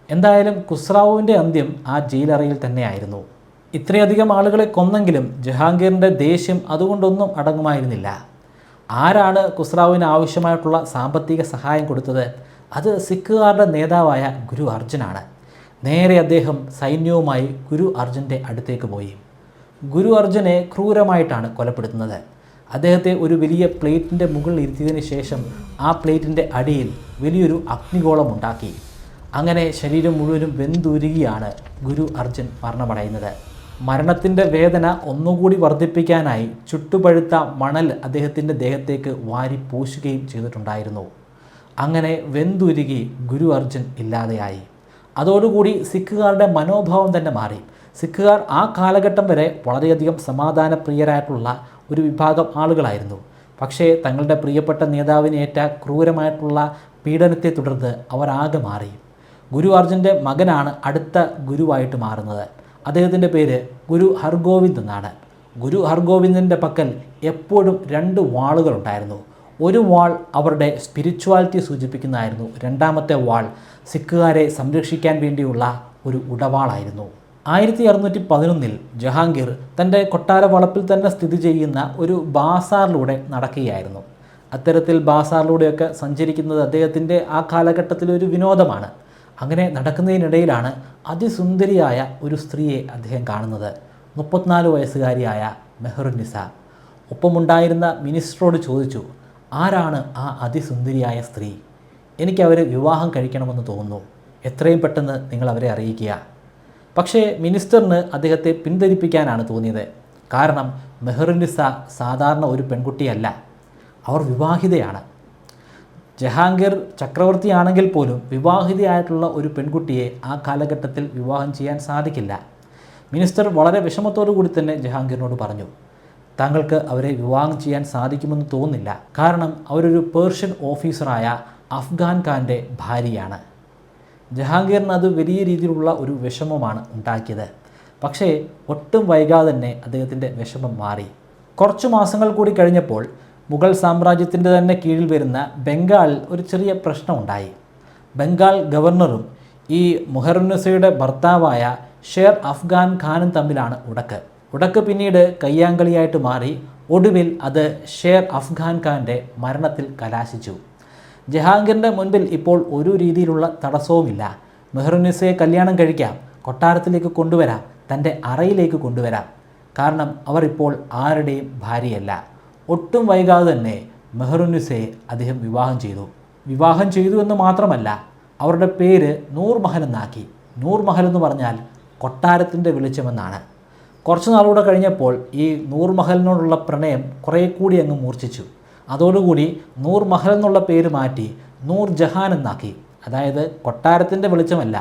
എന്തായാലും ഖുസ്രാവുവിൻ്റെ അന്ത്യം ആ ജയിലറയിൽ തന്നെയായിരുന്നു. ഇത്രയധികം ആളുകളെ കൊന്നെങ്കിലും ജഹാംഗീറിൻ്റെ ദേഷ്യം അതുകൊണ്ടൊന്നും അടങ്ങുമായിരുന്നില്ല. ആരാണ് ഖുസ്രാവുവിന് ആവശ്യമായിട്ടുള്ള സാമ്പത്തിക സഹായം കൊടുത്തത്? അത് സിഖുകാരുടെ നേതാവായ ഗുരു അർജുനാണ്. നേരെ അദ്ദേഹം സൈന്യവുമായി ഗുരു അർജുൻ്റെ അടുത്തേക്ക് പോയി. ഗുരു അർജുനെ ക്രൂരമായിട്ടാണ് കൊലപ്പെടുത്തുന്നത്. അദ്ദേഹത്തെ ഒരു വലിയ പ്ലേറ്റിൻ്റെ മുകളിൽ ഇരുത്തിയതിന് ശേഷം ആ പ്ലേറ്റിൻ്റെ അടിയിൽ വലിയൊരു അഗ്നിഗോളം ഉണ്ടാക്കി. അങ്ങനെ ശരീരം മുഴുവനും വെന്തുരുകിയാണ് ഗുരു അർജുൻ മരണമടയുന്നത്. മരണത്തിൻ്റെ വേദന ഒന്നുകൂടി വർദ്ധിപ്പിക്കാനായി ചുട്ടുപഴുത്ത മണൽ അദ്ദേഹത്തിൻ്റെ ദേഹത്തേക്ക് വാരി പൂശുകയും ചെയ്തിട്ടുണ്ടായിരുന്നു. അങ്ങനെ വെന്തുരുകി ഗുരു അർജുൻ ഇല്ലാതെയായി. അതോടുകൂടി സിഖുകാരുടെ മനോഭാവം തന്നെ മാറി. സിഖുകാർ ആ കാലഘട്ടം വരെ വളരെയധികം സമാധാനപ്രിയരായിട്ടുള്ള ഒരു വിഭാഗം ആളുകളായിരുന്നു. പക്ഷേ തങ്ങളുടെ പ്രിയപ്പെട്ട നേതാവിനേറ്റ ക്രൂരമായിട്ടുള്ള പീഡനത്തെ തുടർന്ന് അവർ ആകെ മാറി. ഗുരു അർജുൻ്റെ മകനാണ് അടുത്ത ഗുരുവായിട്ട് മാറുന്നത്. അദ്ദേഹത്തിൻ്റെ പേര് ഗുരു ഹർഗോവിന്ദ് എന്നാണ്. ഗുരു ഹർഗോവിന്ദിൻ്റെ പക്കൽ എപ്പോഴും 2 വാളുകളുണ്ടായിരുന്നു. ഒരു വാൾ അവരുടെ സ്പിരിച്വാലിറ്റി സൂചിപ്പിക്കുന്നതായിരുന്നു. രണ്ടാമത്തെ വാൾ സിഖുകാരെ സംരക്ഷിക്കാൻ വേണ്ടിയുള്ള ഒരു ഉടവാളായിരുന്നു. 1611 ജഹാംഗീർ തൻ്റെ കൊട്ടാര വളപ്പിൽ തന്നെ സ്ഥിതി ചെയ്യുന്ന ഒരു ബാസാറിലൂടെ നടക്കുകയായിരുന്നു. അത്തരത്തിൽ ബാസാറിലൂടെയൊക്കെ സഞ്ചരിക്കുന്നത് അദ്ദേഹത്തിൻ്റെ ആ കാലഘട്ടത്തിലൊരു വിനോദമാണ്. അങ്ങനെ നടക്കുന്നതിനിടയിലാണ് അതിസുന്ദരിയായ ഒരു സ്ത്രീയെ അദ്ദേഹം കാണുന്നത്. 34 വയസ്സുകാരിയായ മെഹറുന്നിസ. ഒപ്പമുണ്ടായിരുന്ന മിനിസ്റ്ററോട് ചോദിച്ചു, ആരാണ് ആ അതിസുന്ദരിയായ സ്ത്രീ? എനിക്കവരെ വിവാഹം കഴിക്കണമെന്ന് തോന്നുന്നു, എത്രയും പെട്ടെന്ന് നിങ്ങൾ അവരെ അറിയിക്കുക. പക്ഷേ മിനിസ്റ്ററിന് അദ്ദേഹത്തെ പിന്തിരിപ്പിക്കാനാണ് തോന്നിയത്. കാരണം മെഹറുന്നിസ സാധാരണ ഒരു പെൺകുട്ടിയല്ല, അവർ വിവാഹിതയാണ്. ജഹാംഗീർ ചക്രവർത്തിയാണെങ്കിൽ പോലും വിവാഹിതയായിട്ടുള്ള ഒരു പെൺകുട്ടിയെ ആ കാലഘട്ടത്തിൽ വിവാഹം ചെയ്യാൻ സാധിക്കില്ല. മിനിസ്റ്റർ വളരെ വിഷമത്തോടു കൂടി തന്നെ ജഹാംഗീറിനോട് പറഞ്ഞു, താങ്കൾക്ക് അവരെ വിവാഹം ചെയ്യാൻ സാധിക്കുമെന്ന് തോന്നുന്നില്ല. കാരണം അവരൊരു പേർഷ്യൻ ഓഫീസറായ അഫ്ഗാൻ ഖാൻ്റെ ഭാര്യയാണ്. ജഹാംഗീറിന് അത് വലിയ രീതിയിലുള്ള ഒരു വിഷമമാണ് ഉണ്ടാക്കിയത്. പക്ഷേ ഒട്ടും വൈകാതെ തന്നെ അദ്ദേഹത്തിൻ്റെ വിഷമം മാറി. കുറച്ച് മാസങ്ങൾ കൂടി കഴിഞ്ഞപ്പോൾ മുഗൾ സാമ്രാജ്യത്തിൻ്റെ തന്നെ കീഴിൽ വരുന്ന ബംഗാളിൽ ഒരു ചെറിയ പ്രശ്നമുണ്ടായി. ബംഗാൾ ഗവർണറും ഈ മെഹറുന്നിസയുടെ ഭർത്താവായ ഷേർ അഫ്ഗാൻ ഖാനും തമ്മിലാണ് ഉടക്ക് പിന്നീട് കയ്യാങ്കളിയായിട്ട് മാറി. ഒടുവിൽ അത് ഷേർ അഫ്ഗാൻ ഖാൻ്റെ മരണത്തിൽ കലാശിച്ചു. ജഹാംഗീറിൻ്റെ മുൻപിൽ ഇപ്പോൾ ഒരു രീതിയിലുള്ള തടസ്സവുമില്ല. മെഹറുന്നിസയെ കല്യാണം കഴിക്കാം, കൊട്ടാരത്തിലേക്ക് കൊണ്ടുവരാം, തൻ്റെ അറയിലേക്ക് കൊണ്ടുവരാം. കാരണം അവർ ഇപ്പോൾ ആരുടെയും ഭാര്യയല്ല. ഒട്ടും വൈകാതെ തന്നെ മെഹറുന്നിസയെ അദ്ദേഹം വിവാഹം ചെയ്തു എന്ന് മാത്രമല്ല, അവരുടെ പേര് നൂർ മഹൽ എന്നാക്കി. നൂർ മഹൽ എന്ന് പറഞ്ഞാൽ കൊട്ടാരത്തിൻ്റെ വെളിച്ചമെന്നാണ്. കുറച്ച് നാളുകൂടെ കഴിഞ്ഞപ്പോൾ ഈ നൂർ മഹലിനോടുള്ള പ്രണയം കുറേ കൂടി അങ്ങ് മൂർച്ഛിച്ചു. അതോടുകൂടി നൂർ മഹൽ എന്നുള്ള പേര് മാറ്റി നൂർ ജഹാൻ എന്നാക്കി. അതായത് കൊട്ടാരത്തിൻ്റെ വെളിച്ചമല്ല,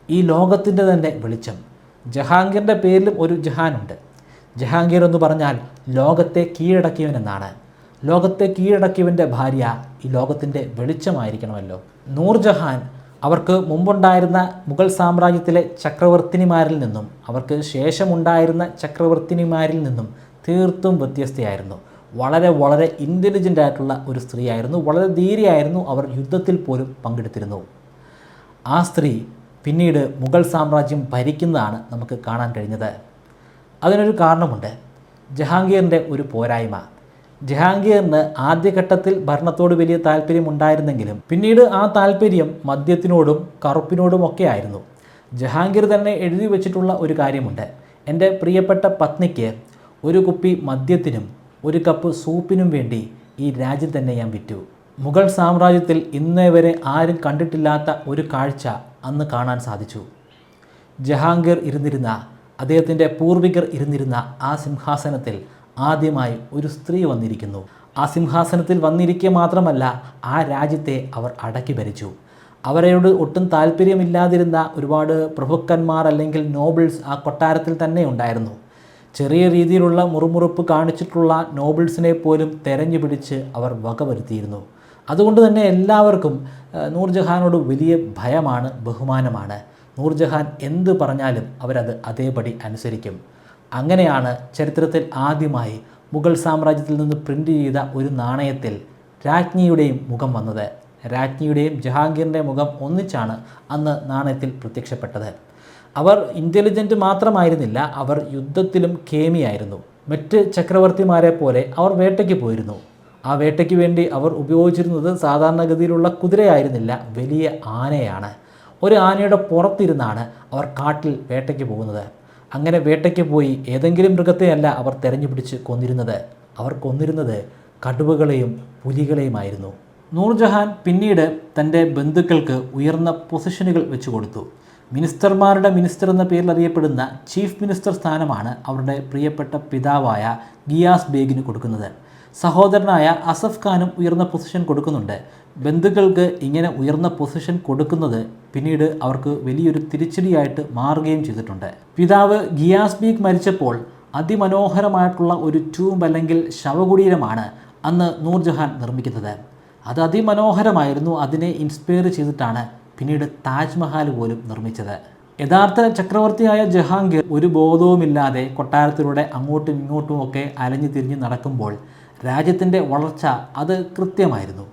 ഈ ലോകത്തിൻ്റെ തന്നെ വെളിച്ചം. ജഹാംഗീറിൻ്റെ പേരിലും ഒരു ജഹാനുണ്ട്. ജഹാംഗീർ എന്ന് പറഞ്ഞാൽ ലോകത്തെ കീഴടക്കിയവൻ എന്നാണ്. ലോകത്തെ കീഴടക്കിയവൻ്റെ ഭാര്യ ഈ ലോകത്തിൻ്റെ വെളിച്ചമായിരിക്കണമല്ലോ. നൂർജഹാൻ അവർക്ക് മുമ്പുണ്ടായിരുന്ന മുഗൾ സാമ്രാജ്യത്തിലെ ചക്രവർത്തിനിമാരിൽ നിന്നും അവർക്ക് ശേഷമുണ്ടായിരുന്ന ചക്രവർത്തിനിമാരിൽ നിന്നും തീർത്തും വ്യത്യസ്തയായിരുന്നു. വളരെ ഇൻ്റലിജൻ്റ് ആയിട്ടുള്ള ഒരു സ്ത്രീയായിരുന്നു. വളരെ ധീരയായിരുന്നു. അവർ യുദ്ധത്തിൽ പോലും പങ്കെടുത്തിരുന്നു. ആ സ്ത്രീ പിന്നീട് മുഗൾ സാമ്രാജ്യം ഭരിക്കുന്നതാണ് നമുക്ക് കാണാൻ കഴിഞ്ഞത്. അതിനൊരു കാരണമുണ്ട്, ജഹാംഗീറിൻ്റെ ഒരു പോരായ്മ. ജഹാംഗീറിന് ആദ്യഘട്ടത്തിൽ ഭരണത്തോട് വലിയ താല്പര്യമുണ്ടായിരുന്നെങ്കിലും പിന്നീട് ആ താല്പര്യം മദ്യത്തിനോടും കറുപ്പിനോടുമൊക്കെ ആയിരുന്നു. ജഹാംഗീർ തന്നെ എഴുതി വച്ചിട്ടുള്ള ഒരു കാര്യമുണ്ട്, എൻ്റെ പ്രിയപ്പെട്ട പത്നിക്ക് ഒരു കുപ്പി മദ്യത്തിനും ഒരു കപ്പ് സൂപ്പിനും വേണ്ടി ഈ രാജ്യം തന്നെ ഞാൻ വിറ്റു. മുഗൾ സാമ്രാജ്യത്തിൽ ഇന്നേ വരെ ആരും കണ്ടിട്ടില്ലാത്ത ഒരു കാഴ്ച അന്ന് കാണാൻ സാധിച്ചു. ജഹാംഗീർ ഇരുന്നിരുന്ന, അദ്ദേഹത്തിൻ്റെ പൂർവികർ ഇരുന്നിരുന്ന ആ സിംഹാസനത്തിൽ ആദ്യമായി ഒരു സ്ത്രീ വന്നിരിക്കുന്നു. ആ സിംഹാസനത്തിൽ വന്നിരിക്കുക മാത്രമല്ല, ആ രാജ്യത്തെ അവർ അടക്കി ഭരിച്ചു. അവരോട് ഒട്ടും താല്പര്യമില്ലാതിരുന്ന ഒരുപാട് പ്രഭുക്കന്മാർ അല്ലെങ്കിൽ നോബിൾസ് ആ കൊട്ടാരത്തിൽ തന്നെ ഉണ്ടായിരുന്നു. ചെറിയ രീതിയിലുള്ള മുറുമുറുപ്പ് കാണിച്ചിട്ടുള്ള നോബിൾസിനെ പോലും തെരഞ്ഞു പിടിച്ച് അവർ വകവരുത്തിയിരുന്നു. അതുകൊണ്ട് തന്നെ എല്ലാവർക്കും നൂർജഹാനോട് വലിയ ഭയമാണ്, ബഹുമാനമാണ്. നൂർജഹാൻ എന്ത് പറഞ്ഞാലും അവരത് അതേപടി അനുസരിക്കും. അങ്ങനെയാണ് ചരിത്രത്തിൽ ആദ്യമായി മുഗൾ സാമ്രാജ്യത്തിൽ നിന്ന് പ്രിൻ്റ് ചെയ്ത ഒരു നാണയത്തിൽ രാജ്ഞിയുടെയും മുഖം വന്നത്. രാജ്ഞിയുടെയും ജഹാംഗീറിൻ്റെ മുഖം ഒന്നിച്ചാണ് അന്ന് നാണയത്തിൽ പ്രത്യക്ഷപ്പെട്ടത്. അവർ ഇൻ്റലിജൻറ്റ് മാത്രമായിരുന്നില്ല, അവർ യുദ്ധത്തിലും കേമിയായിരുന്നു. മറ്റ് ചക്രവർത്തിമാരെ പോലെ അവർ വേട്ടയ്ക്ക് പോയിരുന്നു. ആ വേട്ടയ്ക്ക് വേണ്ടി അവർ ഉപയോഗിച്ചിരുന്നത് സാധാരണഗതിയിലുള്ള കുതിരയായിരുന്നില്ല, വലിയ ആനയാണ്. ഒരു ആനയുടെ പുറത്തിരുന്നാണ് അവർ കാട്ടിൽ വേട്ടയ്ക്ക് പോകുന്നത്. അങ്ങനെ വേട്ടയ്ക്ക് പോയി ഏതെങ്കിലും മൃഗത്തെയല്ല അവർ തെരഞ്ഞുപിടിച്ച് കൊന്നിരുന്നത്. അവർ കൊന്നിരുന്നത് കടുവകളെയും പുലികളെയുമായിരുന്നു. നൂർജഹാൻ പിന്നീട് തൻ്റെ ബന്ധുക്കൾക്ക് ഉയർന്ന പൊസിഷനുകൾ വെച്ചു കൊടുത്തു. മിനിസ്റ്റർമാരുടെ മിനിസ്റ്റർ എന്ന പേരിൽ അറിയപ്പെടുന്ന ചീഫ് മിനിസ്റ്റർ സ്ഥാനമാണ് അവരുടെ പ്രിയപ്പെട്ട പിതാവായ ഗിയാസ് ബേഗിന് കൊടുക്കുന്നത്. സഹോദരനായ അസഫ് ഖാനും ഉയർന്ന പൊസിഷൻ കൊടുക്കുന്നുണ്ട്. ബന്ധുക്കൾക്ക് ഇങ്ങനെ ഉയർന്ന പൊസിഷൻ കൊടുക്കുന്നത് പിന്നീട് അവർക്ക് വലിയൊരു തിരിച്ചടിയായിട്ട് മാറുകയും ചെയ്തിട്ടുണ്ട്. പിതാവ് ഗിയാസ് ബീഗ് മരിച്ചപ്പോൾ അതിമനോഹരമായിട്ടുള്ള ഒരു ടൂംബ് അല്ലെങ്കിൽ ശവകുടീരമാണ് അന്ന് നൂർജഹാൻ നിർമ്മിക്കുന്നത്. അത് അതിമനോഹരമായിരുന്നു. അതിനെ ഇൻസ്പയർ ചെയ്തിട്ടാണ് പിന്നീട് താജ്മഹൽ പോലും നിർമ്മിച്ചത്. യഥാർത്ഥ ചക്രവർത്തിയായ ജഹാംഗീർ ഒരു ബോധവുമില്ലാതെ കൊട്ടാരത്തിലൂടെ അങ്ങോട്ടും ഇങ്ങോട്ടും ഒക്കെ അലഞ്ഞു തിരിഞ്ഞ് നടക്കുമ്പോൾ രാജ്യത്തിൻ്റെ വളർച്ച അത് കൃത്യമായിരുന്നു.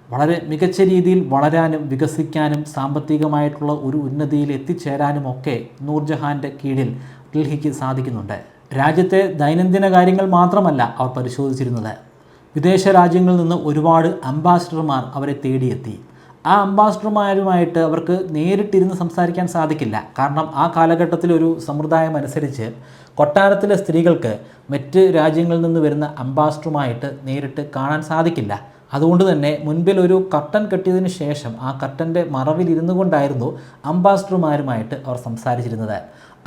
വളരെ മികച്ച രീതിയിൽ വളരാനും വികസിക്കാനും സാമ്പത്തികമായിട്ടുള്ള ഒരു ഉന്നതിയിൽ എത്തിച്ചേരാനുമൊക്കെ നൂർജഹാൻ്റെ കീഴിൽ ഡൽഹിക്ക് സാധിക്കുന്നുണ്ട്. രാജ്യത്തെ ദൈനംദിന കാര്യങ്ങൾ മാത്രമല്ല അവർ പരിശോധിച്ചിരുന്നത്, വിദേശ രാജ്യങ്ങളിൽ നിന്ന് ഒരുപാട് അംബാസിഡർമാർ അവരെ തേടിയെത്തി. ആ അംബാസിഡർമാരുമായിട്ട് അവർക്ക് നേരിട്ടിരുന്ന് സംസാരിക്കാൻ സാധിക്കില്ല. കാരണം ആ കാലഘട്ടത്തിലെ ഒരു സമ്പ്രദായം അനുസരിച്ച് കൊട്ടാരത്തിലെ സ്ത്രീകൾക്ക് മറ്റ് രാജ്യങ്ങളിൽ നിന്ന് വരുന്ന അംബാസിഡറുമായിട്ട് നേരിട്ട് കാണാൻ സാധിക്കില്ല. അതുകൊണ്ട് തന്നെ മുൻപിൽ ഒരു കർട്ടൻ കെട്ടിയതിന് ശേഷം ആ കർട്ടൻ്റെ മറവിൽ ഇരുന്നു കൊണ്ടായിരുന്നു അംബാസിഡർമാരുമായിട്ട് അവർ സംസാരിച്ചിരുന്നത്.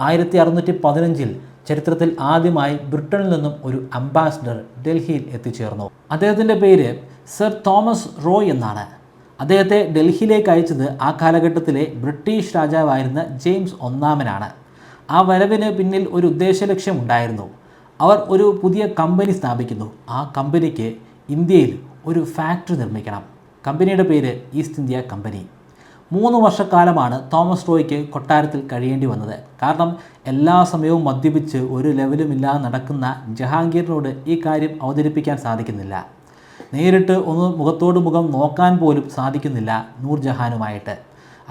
1615 ചരിത്രത്തിൽ ആദ്യമായി ബ്രിട്ടനിൽ നിന്നും ഒരു അംബാസിഡർ ഡൽഹിയിൽ എത്തിച്ചേർന്നു. അദ്ദേഹത്തിൻ്റെ പേര് സർ തോമസ് റോയ് എന്നാണ്. അദ്ദേഹത്തെ ഡൽഹിയിലേക്ക് അയച്ചത് ആ കാലഘട്ടത്തിലെ ബ്രിട്ടീഷ് രാജാവായിരുന്ന ജെയിംസ് ഒന്നാമനാണ്. ആ വരവിന് പിന്നിൽ ഒരു ഉദ്ദേശലക്ഷ്യം ഉണ്ടായിരുന്നു. അവർ ഒരു പുതിയ കമ്പനി സ്ഥാപിക്കുന്നു. ആ കമ്പനിക്ക് ഇന്ത്യയിൽ ഒരു ഫാക്ടറി നിർമ്മിക്കണം. കമ്പനിയുടെ പേര് ഈസ്റ്റ് ഇന്ത്യ കമ്പനി. 3 വർഷക്കാലമാണ് തോമസ് റോയ്ക്ക് കൊട്ടാരത്തിൽ കഴിയേണ്ടി വന്നത്. കാരണം എല്ലാ സമയവും മദ്യപിച്ച് ഒരു ലെവലുമില്ലാതെ നടക്കുന്ന ജഹാംഗീറിനോട് ഈ കാര്യം അവതരിപ്പിക്കാൻ സാധിക്കുന്നില്ല. നേരിട്ട് ഒന്ന് മുഖത്തോട് മുഖം നോക്കാൻ പോലും സാധിക്കുന്നില്ല നൂർജഹാനുമായിട്ട്.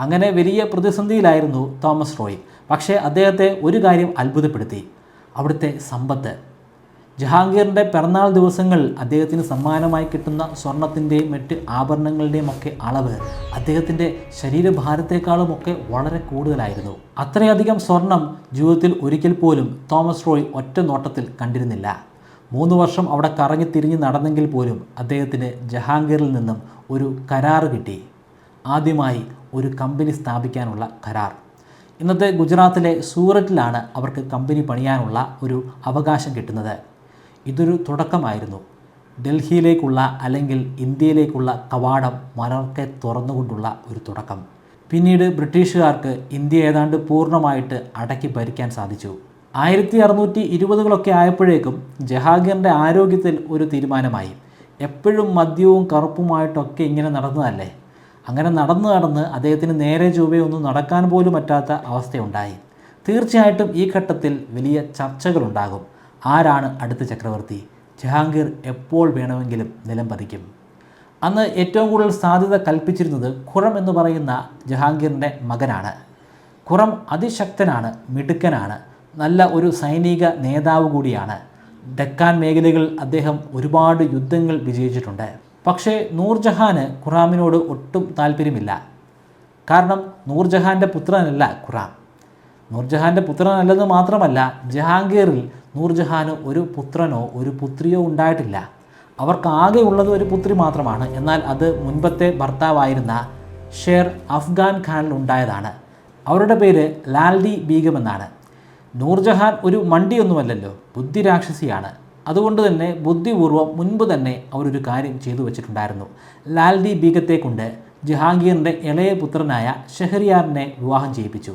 അങ്ങനെ വലിയ പ്രതിസന്ധിയിലായിരുന്നു തോമസ് റോയ്. പക്ഷേ അദ്ദേഹത്തെ ഒരു കാര്യം അത്ഭുതപ്പെടുത്തി, അവിടുത്തെ സമ്പത്ത്. ജഹാംഗീറിൻ്റെ പിറന്നാൾ ദിവസങ്ങൾ അദ്ദേഹത്തിന് സമ്മാനമായി കിട്ടുന്ന സ്വർണത്തിൻ്റെയും മറ്റ് ആഭരണങ്ങളുടെയും ഒക്കെ അളവ് അദ്ദേഹത്തിൻ്റെ ശരീരഭാരത്തെക്കാളുമൊക്കെ വളരെ കൂടുതലായിരുന്നു. അത്രയധികം സ്വർണം ജീവിതത്തിൽ ഒരിക്കൽ പോലും തോമസ് റോയ് ഒറ്റ നോട്ടത്തിൽ കണ്ടിരുന്നില്ല. 3 വർഷം അവിടെ കറങ്ങി തിരിഞ്ഞ് നടന്നെങ്കിൽ പോലും അദ്ദേഹത്തിന് ജഹാംഗീറിൽ നിന്നും ഒരു കരാറ് കിട്ടി. ആദ്യമായി ഒരു കമ്പനി സ്ഥാപിക്കാനുള്ള കരാർ. ഇന്നത്തെ ഗുജറാത്തിലെ സൂററ്റിലാണ് അവർക്ക് കമ്പനി പണിയാനുള്ള ഒരു അവകാശം കിട്ടുന്നത്. ഇതൊരു തുടക്കമായിരുന്നു. ഡൽഹിയിലേക്കുള്ള അല്ലെങ്കിൽ ഇന്ത്യയിലേക്കുള്ള കവാടം മലർക്കെ തുറന്നുകൊണ്ടുള്ള ഒരു തുടക്കം. പിന്നീട് ബ്രിട്ടീഷുകാർക്ക് ഇന്ത്യ ഏതാണ്ട് പൂർണ്ണമായിട്ട് അടക്കി ഭരിക്കാൻ സാധിച്ചു. 1620കളൊക്കെ ആയപ്പോഴേക്കും ജഹാംഗീറിൻ്റെ ആരോഗ്യത്തിൽ ഒരു തീരുമാനമായി. എപ്പോഴും മദ്യവും കറുപ്പുമായിട്ടൊക്കെ ഇങ്ങനെ നടന്നതല്ലേ. അങ്ങനെ നടന്ന് അദ്ദേഹത്തിന് നേരെ ചൊവ്വയൊന്നും നടക്കാൻ പോലും പറ്റാത്ത അവസ്ഥയുണ്ടായി. തീർച്ചയായിട്ടും ഈ ഘട്ടത്തിൽ വലിയ ചർച്ചകളുണ്ടാകും. ആരാണ് അടുത്ത ചക്രവർത്തി? ജഹാംഗീർ എപ്പോൾ വേണമെങ്കിലും നിലം പതിക്കും. അന്ന് ഏറ്റവും കൂടുതൽ സാധ്യത കൽപ്പിച്ചിരുന്നത് ഖുറം എന്ന് പറയുന്ന ജഹാംഗീറിൻ്റെ മകനാണ്. ഖുറം അതിശക്തനാണ്, മിടുക്കനാണ്, നല്ല ഒരു സൈനിക നേതാവ് കൂടിയാണ്. ഡെക്കാൻ മേഖലകളിൽ അദ്ദേഹം ഒരുപാട് യുദ്ധങ്ങൾ വിജയിച്ചിട്ടുണ്ട്. പക്ഷേ നൂർജഹാന് ഖുറാമിനോട് ഒട്ടും താല്പര്യമില്ല. കാരണം നൂർജഹാൻ്റെ പുത്രനല്ല ഖുറാം. നൂർജഹാൻ്റെ പുത്രനല്ലെന്ന് മാത്രമല്ല, ജഹാംഗീറിൽ നൂർജഹാന് ഒരു പുത്രനോ ഒരു പുത്രിയോ ഉണ്ടായിട്ടില്ല. അവർക്കാകെ ഉള്ളത് ഒരു പുത്രി മാത്രമാണ്. എന്നാൽ അത് മുൻപത്തെ ഭർത്താവായിരുന്ന ഷേർ അഫ്ഗാൻ ഖാനിൽ ഉണ്ടായതാണ്. അവരുടെ പേര് ലാൽഡി ബീഗം എന്നാണ്. നൂർജഹാൻ ഒരു മണ്ടിയൊന്നുമല്ലല്ലോ, ബുദ്ധിരാക്ഷസിയാണ്. അതുകൊണ്ട് തന്നെ ബുദ്ധിപൂർവ്വം മുൻപ് തന്നെ അവരൊരു കാര്യം ചെയ്തു വച്ചിട്ടുണ്ടായിരുന്നു. ലാൽഡി ബീഗത്തെ കൊണ്ട് ജഹാംഗീറിൻ്റെ ഇളയ പുത്രനായ ഷെഹരിയാറിനെ വിവാഹം ചെയ്യിപ്പിച്ചു.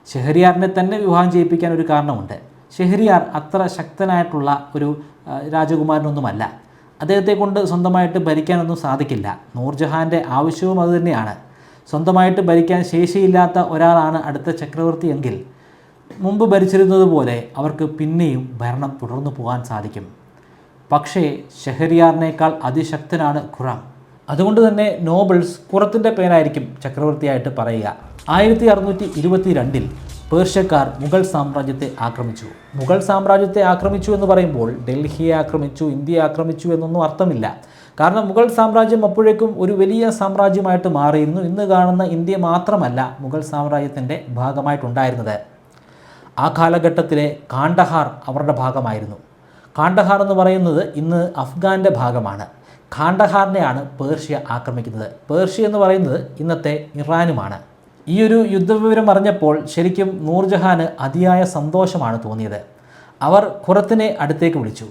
ഷെഹരിയാറിനെ തന്നെ വിവാഹം ചെയ്യിപ്പിക്കാൻ ഒരു കാരണമുണ്ട്. ഷെഹരിയാർ അത്ര ശക്തനായിട്ടുള്ള ഒരു രാജകുമാരനൊന്നുമല്ല. അദ്ദേഹത്തെ കൊണ്ട് സ്വന്തമായിട്ട് ഭരിക്കാനൊന്നും സാധിക്കില്ല. നൂർജഹാൻ്റെ ആവശ്യവും അതുതന്നെയാണ്. സ്വന്തമായിട്ട് ഭരിക്കാൻ ശേഷിയില്ലാത്ത ഒരാളാണ് അടുത്ത ചക്രവർത്തി എങ്കിൽ മുമ്പ് ഭരിച്ചിരുന്നത് പോലെ അവർക്ക് പിന്നെയും ഭരണം തുടർന്നു പോകാൻ സാധിക്കും. പക്ഷേ ഷെഹരിയാറിനേക്കാൾ അതിശക്തനാണ് ഖുറാം. അതുകൊണ്ട് തന്നെ നോബിൾസ് ഖുറത്തിൻ്റെ പേരായിരിക്കും ചക്രവർത്തിയായിട്ട് പറയുക. 1622 പേർഷ്യക്കാർ മുഗൾ സാമ്രാജ്യത്തെ ആക്രമിച്ചു. മുഗൾ സാമ്രാജ്യത്തെ ആക്രമിച്ചു എന്ന് പറയുമ്പോൾ ഡൽഹിയെ ആക്രമിച്ചു, ഇന്ത്യയെ ആക്രമിച്ചു എന്നൊന്നും അർത്ഥമില്ല. കാരണം മുഗൾ സാമ്രാജ്യം അപ്പോഴേക്കും ഒരു വലിയ സാമ്രാജ്യമായിട്ട് മാറിയിരുന്നു. ഇന്ന് കാണുന്ന ഇന്ത്യ മാത്രമല്ല മുഗൾ സാമ്രാജ്യത്തിൻ്റെ ഭാഗമായിട്ടുണ്ടായിരുന്നത്. ആ കാലഘട്ടത്തിലെ കാണ്ഡഹാർ അവരുടെ ഭാഗമായിരുന്നു. കാണ്ഡഹാർ എന്ന് പറയുന്നത് ഇന്ന് അഫ്ഗാൻ്റെ ഭാഗമാണ്. കാണ്ഡഹാറിനെയാണ് പേർഷ്യ ആക്രമിക്കുന്നത്. പേർഷ്യ എന്ന് പറയുന്നത് ഇന്നത്തെ ഇറാനുമാണ്. ഈ ഒരു യുദ്ധവിവരം അറിഞ്ഞപ്പോൾ ശരിക്കും നൂർജഹാന് അതിയായ സന്തോഷമാണ് തോന്നിയത്. അവർ ഖുറത്തിനെ അടുത്തേക്ക് വിളിച്ചു.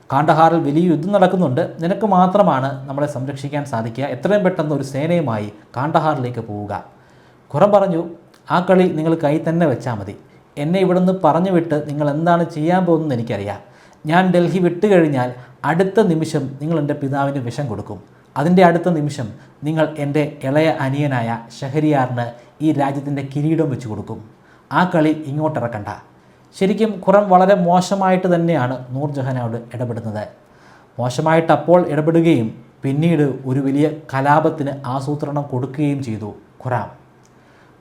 കാണ്ഡഹാറിൽ വലിയ യുദ്ധം നടക്കുന്നുണ്ട്, നിനക്ക് മാത്രമാണ് നമ്മളെ സംരക്ഷിക്കാൻ സാധിക്കുക, എത്രയും പെട്ടെന്ന് ഒരു സേനയുമായി കാണ്ഡഹാറിലേക്ക് പോവുക. ഖുറം പറഞ്ഞു, ആ കളി നിങ്ങൾ കൈ തന്നെ വെച്ചാൽ മതി. എന്നെ ഇവിടുന്ന് പറഞ്ഞു വിട്ട് നിങ്ങൾ എന്താണ് ചെയ്യാൻ പോകുന്നതെന്ന് എനിക്കറിയാം. ഞാൻ ഡൽഹി വിട്ട് കഴിഞ്ഞാൽ അടുത്ത നിമിഷം നിങ്ങൾ എൻ്റെ പിതാവിന് വിഷം കൊടുക്കും. അതിൻ്റെ അടുത്ത നിമിഷം നിങ്ങൾ എൻ്റെ ഇളയ അനിയനായ ഷെഹരിയാറിന് ഈ രാജ്യത്തിൻ്റെ കിരീടം വെച്ച് കൊടുക്കും. ആ കളി ഇങ്ങോട്ടിറക്കണ്ട. ശരിക്കും ഖുറം വളരെ മോശമായിട്ട് തന്നെയാണ് നൂർജഹാനോട് ഇടപെടുന്നത്. മോശമായിട്ട് അപ്പോൾ ഇടപെടുകയും പിന്നീട് ഒരു വലിയ കലാപത്തിന് ആസൂത്രണം കൊടുക്കുകയും ചെയ്തു ഖുറാം.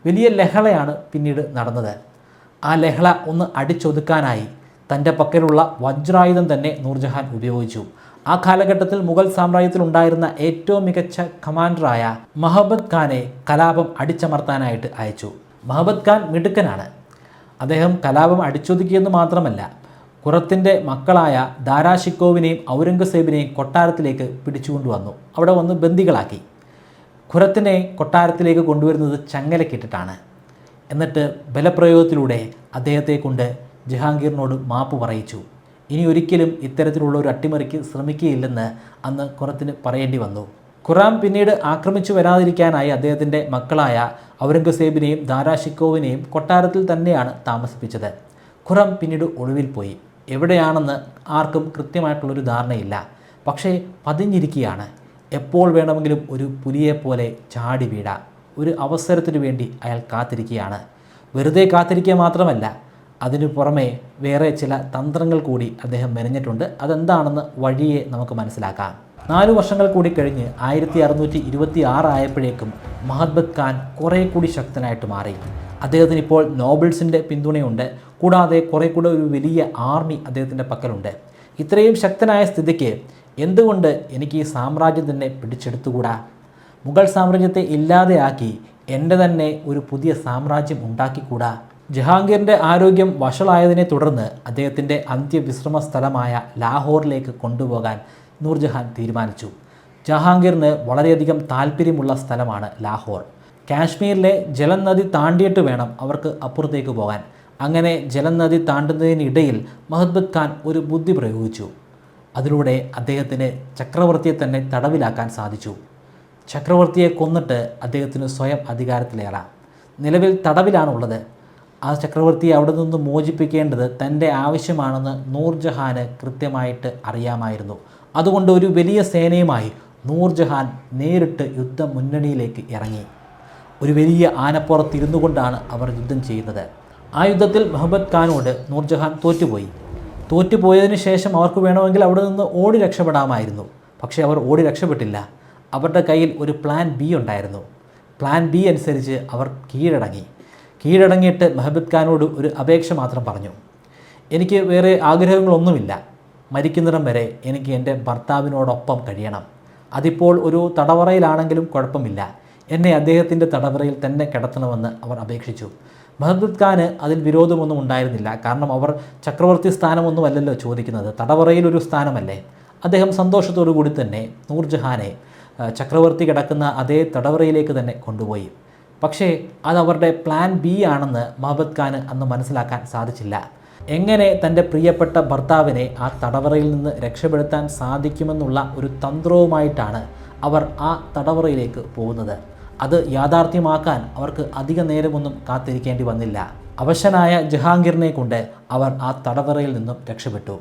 വലിയ ലഹളയാണ് പിന്നീട് നടന്നത്. ആ ലഹള ഒന്ന് അടിച്ചൊതുക്കാനായി തൻ്റെ പക്കലുള്ള വജ്രായുധം തന്നെ നൂർജഹാൻ ഉപയോഗിച്ചു. ആ കാലഘട്ടത്തിൽ മുഗൾ സാമ്രാജ്യത്തിൽ ഉണ്ടായിരുന്ന ഏറ്റവും മികച്ച കമാൻഡറായ മഹബത് ഖാനെ കലാപം അടിച്ചമർത്താനായിട്ട് അയച്ചു. മഹബത് ഖാൻ മിടുക്കനാണ്. അദ്ദേഹം കലാപം അടിച്ചൊതുക്കിയെന്ന് മാത്രമല്ല, ഖുറത്തിൻ്റെ മക്കളായ ദാരാ ഷിക്കോവിനെയും ഔറംഗസേബിനെയും കൊട്ടാരത്തിലേക്ക് പിടിച്ചുകൊണ്ടുവന്നു. അവിടെ വന്ന് ബന്ദികളാക്കി. ഖുറത്തിനെ കൊട്ടാരത്തിലേക്ക് കൊണ്ടുവരുന്നത് ചങ്ങലക്കിട്ടിട്ടാണ്. എന്നിട്ട് ബലപ്രയോഗത്തിലൂടെ അദ്ദേഹത്തെ കൊണ്ട് ജഹാംഗീറിനോട് മാപ്പ് പറയിച്ചു. ഇനി ഒരിക്കലും ഇത്തരത്തിലുള്ള ഒരു അട്ടിമറിക്ക് ശ്രമിക്കുകയില്ലെന്ന് അന്ന് ഖുറത്തിന് പറയേണ്ടി വന്നു. ഖുറാം പിന്നീട് ആക്രമിച്ചു വരാതിരിക്കാനായി അദ്ദേഹത്തിൻ്റെ മക്കളായ ഔറംഗസേബിനെയും ദാരാ ഷിക്കോവിനെയും കൊട്ടാരത്തിൽ തന്നെയാണ് താമസിപ്പിച്ചത്. ഖുറാം പിന്നീട് ഒളിവിൽ പോയി. എവിടെയാണെന്ന് ആർക്കും കൃത്യമായിട്ടുള്ളൊരു ധാരണയില്ല. പക്ഷേ പതിഞ്ഞിരിക്കുകയാണ്. എപ്പോൾ വേണമെങ്കിലും ഒരു പുലിയെപ്പോലെ ചാടി വീഴാം. ഒരു അവസരത്തിനു വേണ്ടി അയാൾ കാത്തിരിക്കുകയാണ്. വെറുതെ കാത്തിരിക്കുക മാത്രമല്ല, അതിനു പുറമെ വേറെ ചില തന്ത്രങ്ങൾ കൂടി അദ്ദേഹം മെനഞ്ഞിട്ടുണ്ട്. അതെന്താണെന്ന് വഴിയെ നമുക്ക് മനസ്സിലാക്കാം. 4 വർഷങ്ങൾ കൂടി കഴിഞ്ഞ് 1626 ആയപ്പോഴേക്കും മഹബത് ഖാൻ കുറേ കൂടി ശക്തനായിട്ട് മാറി. അദ്ദേഹത്തിന് ഇപ്പോൾ നോബിൾസിൻ്റെ പിന്തുണയുണ്ട്. കൂടാതെ കുറേ കൂടെ ഒരു വലിയ ആർമി അദ്ദേഹത്തിൻ്റെ പക്കലുണ്ട്. ഇത്രയും ശക്തനായ സ്ഥിതിക്ക് എന്തുകൊണ്ട് എനിക്ക് ഈ സാമ്രാജ്യം തന്നെ പിടിച്ചെടുത്തുകൂടാ? മുഗൾ സാമ്രാജ്യത്തെ ഇല്ലാതെയാക്കി എൻ്റെ തന്നെ ഒരു പുതിയ സാമ്രാജ്യം ഉണ്ടാക്കിക്കൂടാ? ജഹാംഗീറിൻ്റെ ആരോഗ്യം വഷളായതിനെ തുടർന്ന് അദ്ദേഹത്തിൻ്റെ അന്ത്യവിശ്രമ സ്ഥലമായ ലാഹോറിലേക്ക് കൊണ്ടുപോകാൻ നൂർജഹാൻ തീരുമാനിച്ചു. ജഹാംഗീറിന് വളരെയധികം താല്പര്യമുള്ള സ്ഥലമാണ് ലാഹോർ. കാശ്മീരിലെ ജലം നദി താണ്ടിയിട്ട് വേണം അവർക്ക് അപ്പുറത്തേക്ക് പോകാൻ. അങ്ങനെ ജലം നദി താണ്ടുന്നതിനിടയിൽ മഹബത് ഖാൻ ഒരു ബുദ്ധി പ്രയോഗിച്ചു. അതിലൂടെ അദ്ദേഹത്തിന് ചക്രവർത്തിയെ തന്നെ തടവിലാക്കാൻ സാധിച്ചു. ചക്രവർത്തിയെ കൊന്നിട്ട് അദ്ദേഹത്തിന് സ്വയം അധികാരത്തിലേറാം. നിലവിൽ തടവിലാണുള്ളത്. ആ ചക്രവർത്തിയെ അവിടെ നിന്ന് മോചിപ്പിക്കേണ്ടത് തൻ്റെ ആവശ്യമാണെന്ന് നൂർജഹാന് കൃത്യമായിട്ട് അറിയാമായിരുന്നു. അതുകൊണ്ട് ഒരു വലിയ സേനയുമായി നൂർജഹാൻ നേരിട്ട് യുദ്ധ മുന്നണിയിലേക്ക് ഇറങ്ങി. ഒരു വലിയ ആനപ്പുറത്തിരുന്നു കൊണ്ടാണ് അവർ യുദ്ധം ചെയ്യുന്നത്. ആ യുദ്ധത്തിൽ മഹബത് ഖാനോട് നൂർജഹാൻ തോറ്റുപോയതിനു ശേഷം അവർക്ക് വേണമെങ്കിൽ അവിടെ നിന്ന് ഓടി രക്ഷപ്പെടാമായിരുന്നു. പക്ഷേ അവർ ഓടി രക്ഷപ്പെട്ടില്ല. അവരുടെ കയ്യിൽ ഒരു പ്ലാൻ ബി ഉണ്ടായിരുന്നു. പ്ലാൻ ബി അനുസരിച്ച് അവർ കീഴടങ്ങിയിട്ട് മഹബത് ഖാനോട് ഒരു അപേക്ഷ മാത്രം പറഞ്ഞു. എനിക്ക് വേറെ ആഗ്രഹങ്ങളൊന്നുമില്ല. മരിക്കുന്നിടം വരെ എനിക്ക് എൻ്റെ ഭർത്താവിനോടൊപ്പം കഴിയണം. അതിപ്പോൾ ഒരു തടവറയിലാണെങ്കിലും കുഴപ്പമില്ല. എന്നെ അദ്ദേഹത്തിൻ്റെ തടവറയിൽ തന്നെ കിടത്തണമെന്ന് അവർ അപേക്ഷിച്ചു. മഹബത് ഖാന് അതിൽ വിരോധമൊന്നും ഉണ്ടായിരുന്നില്ല. കാരണം അവർ ചക്രവർത്തി സ്ഥാനമൊന്നുമല്ലല്ലോ ചോദിക്കുന്നത്, തടവറയിൽ ഒരു സ്ഥാനമല്ലേ. അദ്ദേഹം സന്തോഷത്തോടു കൂടി തന്നെ നൂർജഹാനെ ചക്രവർത്തി കിടക്കുന്ന അതേ തടവറയിലേക്ക് തന്നെ കൊണ്ടുപോയി. പക്ഷേ അതവരുടെ പ്ലാൻ ബി ആണെന്ന് മഹബത് ഖാന് അന്ന് മനസ്സിലാക്കാൻ സാധിച്ചില്ല. എങ്ങനെ തൻ്റെ പ്രിയപ്പെട്ട ഭർത്താവിനെ ആ തടവറയിൽ നിന്ന് രക്ഷപ്പെടുത്താൻ സാധിക്കുമെന്നുള്ള ഒരു തന്ത്രവുമായിട്ടാണ് അവർ ആ തടവറയിലേക്ക് പോകുന്നത്. അത് യാഥാർത്ഥ്യമാക്കാൻ അവർക്ക് അധിക നേരമൊന്നും കാത്തിരിക്കേണ്ടി വന്നില്ല. അവശനായ ജഹാംഗീറിനെ കൊണ്ട് അവർ ആ തടവറയിൽ നിന്നും രക്ഷപ്പെട്ടു.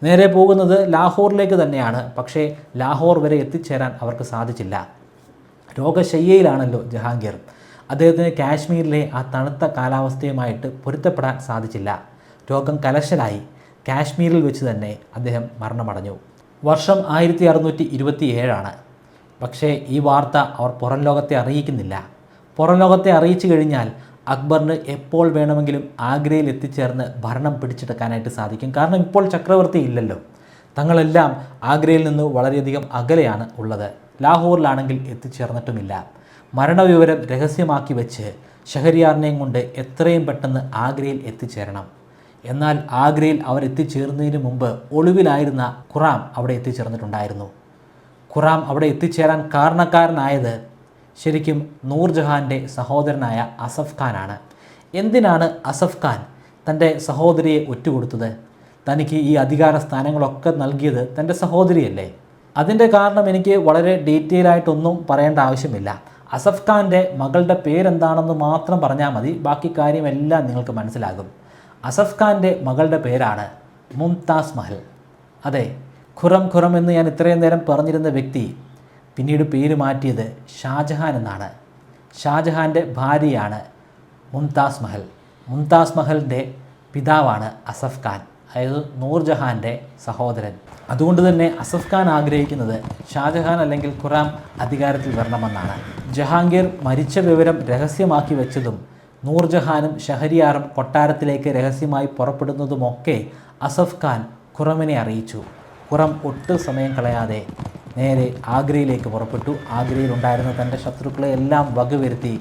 നേരെ പോകുന്നത് ലാഹോറിലേക്ക് തന്നെയാണ്. പക്ഷേ ലാഹോർ വരെ എത്തിച്ചേരാൻ അവർക്ക് സാധിച്ചില്ല. രോഗശയ്യയിലാണല്ലോ ജഹാംഗീർ. അദ്ദേഹത്തിന് കാശ്മീരിലെ ആ തണുത്ത കാലാവസ്ഥയുമായിട്ട് പൊരുത്തപ്പെടാൻ സാധിച്ചില്ല. രോഗം കലശലായി. കാശ്മീരിൽ വെച്ച് തന്നെ അദ്ദേഹം മരണമടഞ്ഞു. വർഷം 1627. പക്ഷേ ഈ വാർത്ത അവർ പുറം ലോകത്തെ അറിയിക്കുന്നില്ല. പുറം ലോകത്തെ അറിയിച്ചു കഴിഞ്ഞാൽ അക്ബറിന് എപ്പോൾ വേണമെങ്കിലും ആഗ്രയിൽ എത്തിച്ചേർന്ന് ഭരണം പിടിച്ചെടുക്കാനായിട്ട് സാധിക്കും. കാരണം ഇപ്പോൾ ചക്രവർത്തി ഇല്ലല്ലോ. തങ്ങളെല്ലാം ആഗ്രയിൽ നിന്ന് വളരെയധികം അകലെയാണ് ഉള്ളത്. ലാഹോറിലാണെങ്കിൽ എത്തിച്ചേർന്നിട്ടുമില്ല. മരണവിവരം രഹസ്യമാക്കി വെച്ച് ഷഹരിയാറിനെയും കൊണ്ട് എത്രയും പെട്ടെന്ന് ആഗ്രയിൽ എത്തിച്ചേരണം. എന്നാൽ ആഗ്രയിൽ അവർ എത്തിച്ചേർന്നതിന് മുമ്പ് ഒളിവിലായിരുന്ന ഖുറാം അവിടെ എത്തിച്ചേർന്നിട്ടുണ്ടായിരുന്നു. ഖുറാം അവിടെ എത്തിച്ചേരാൻ കാരണക്കാരനായത് ശരിക്കും നൂർജഹാൻ്റെ സഹോദരനായ അസഫ് ഖാനാണ്. എന്തിനാണ് അസഫ് ഖാൻ തൻ്റെ സഹോദരിയെ ഒറ്റുകൊടുത്തത്? തനിക്ക് ഈ അധികാര സ്ഥാനങ്ങളൊക്കെ നൽകിയത് തൻ്റെ സഹോദരിയല്ലേ? അതിൻ്റെ കാരണം എനിക്ക് വളരെ ഡീറ്റെയിൽ ആയിട്ടൊന്നും പറയേണ്ട ആവശ്യമില്ല. അസഫ് ഖാൻ്റെ മകളുടെ പേരെന്താണെന്ന് മാത്രം പറഞ്ഞാൽ മതി. ബാക്കി കാര്യമെല്ലാം നിങ്ങൾക്ക് മനസ്സിലാകും. അസഫ് ഖാൻ്റെ മകളുടെ പേരാണ് മുംതാസ് മഹൽ. അതെ, ഖുറം എന്ന് ഞാൻ ഇത്രയും നേരം പറഞ്ഞിരുന്ന വ്യക്തി പിന്നീട് പേര് മാറ്റിയത് ഷാജഹാൻ എന്നാണ്. ഷാജഹാൻ്റെ ഭാര്യയാണ് മുംതാസ് മഹൽ. മുംതാസ് മഹലിൻ്റെ പിതാവാണ് അസഫ് ഖാൻ, അതായത് നൂർജഹാൻ്റെ സഹോദരൻ. അതുകൊണ്ട് തന്നെ അസഫ് ഖാൻ ആഗ്രഹിക്കുന്നത് ഷാജഹാൻ അല്ലെങ്കിൽ ഖുറാം അധികാരത്തിൽ വരണമെന്നാണ്. ജഹാംഗീർ മരിച്ച വിവരം രഹസ്യമാക്കി വെച്ചതും നൂർജഹാനും ഷഹരിയാറും കൊട്ടാരത്തിലേക്ക് രഹസ്യമായി പുറപ്പെടുന്നതുമൊക്കെ അസഫ് ഖാൻ ഖുറമിനെ അറിയിച്ചു. ഖുറം ഒട്ടും സമയം കളയാതെ നേരെ ആഗ്രയിലേക്ക് പുറപ്പെട്ടു. ആഗ്രയിലുണ്ടായിരുന്ന തൻ്റെ ശത്രുക്കളെ എല്ലാം വകവരുത്തി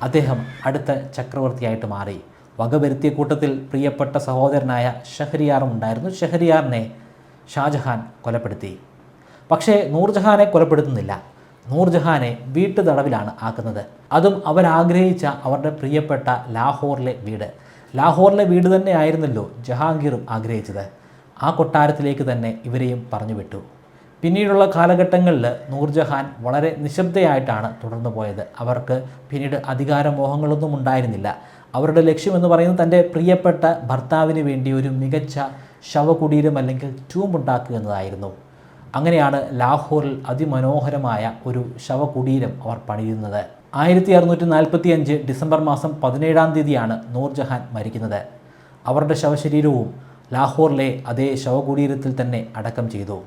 അദ്ദേഹം അടുത്ത ചക്രവർത്തിയായിട്ട് മാറി. വകവരുത്തിയ കൂട്ടത്തിൽ പ്രിയപ്പെട്ട സഹോദരനായ ഷഹരിയാറും ഉണ്ടായിരുന്നു. ഷഹരിയാറിനെ ഷാജഹാൻ കൊലപ്പെടുത്തി. പക്ഷേ നൂർജഹാനെ കൊലപ്പെടുത്തുന്നില്ല. നൂർജഹാനെ വീട്ടുതടവിലാണ് ആക്കുന്നത്. അതും അവരാഗ്രഹിച്ച അവരുടെ പ്രിയപ്പെട്ട ലാഹോറിലെ വീട്. ലാഹോറിലെ വീട് തന്നെ ആയിരുന്നല്ലോ ജഹാംഗീറും ആഗ്രഹിച്ചത്. ആ കൊട്ടാരത്തിലേക്ക് തന്നെ ഇവരെയും പറഞ്ഞു വിട്ടു. പിന്നീടുള്ള കാലഘട്ടങ്ങളിൽ നൂർജഹാൻ വളരെ നിശബ്ദയായിട്ടാണ് തുടർന്നു പോയത്. അവർക്ക് പിന്നീട് അധികാരമോഹങ്ങളൊന്നും ഉണ്ടായിരുന്നില്ല. അവരുടെ ലക്ഷ്യമെന്ന് പറയുന്നത് തൻ്റെ പ്രിയപ്പെട്ട ഭർത്താവിന് വേണ്ടി ഒരു മികച്ച ശവകുടീരം അല്ലെങ്കിൽ ടൂംബ് ഉണ്ടാക്കുക എന്നതായിരുന്നു. അങ്ങനെയാണ് ലാഹോറിൽ അതിമനോഹരമായ ഒരു ശവകുടീരം അവർ പണിയുന്നത്. 1645 ഡിസംബർ മാസം 17-ാം തീയതിയാണ് നൂർജഹാൻ മരിക്കുന്നത്. അവരുടെ ശവശരീരവും ലാഹോറിലെ അതേ ശവകുടീരത്തിൽ തന്നെ അടക്കം ചെയ്തു.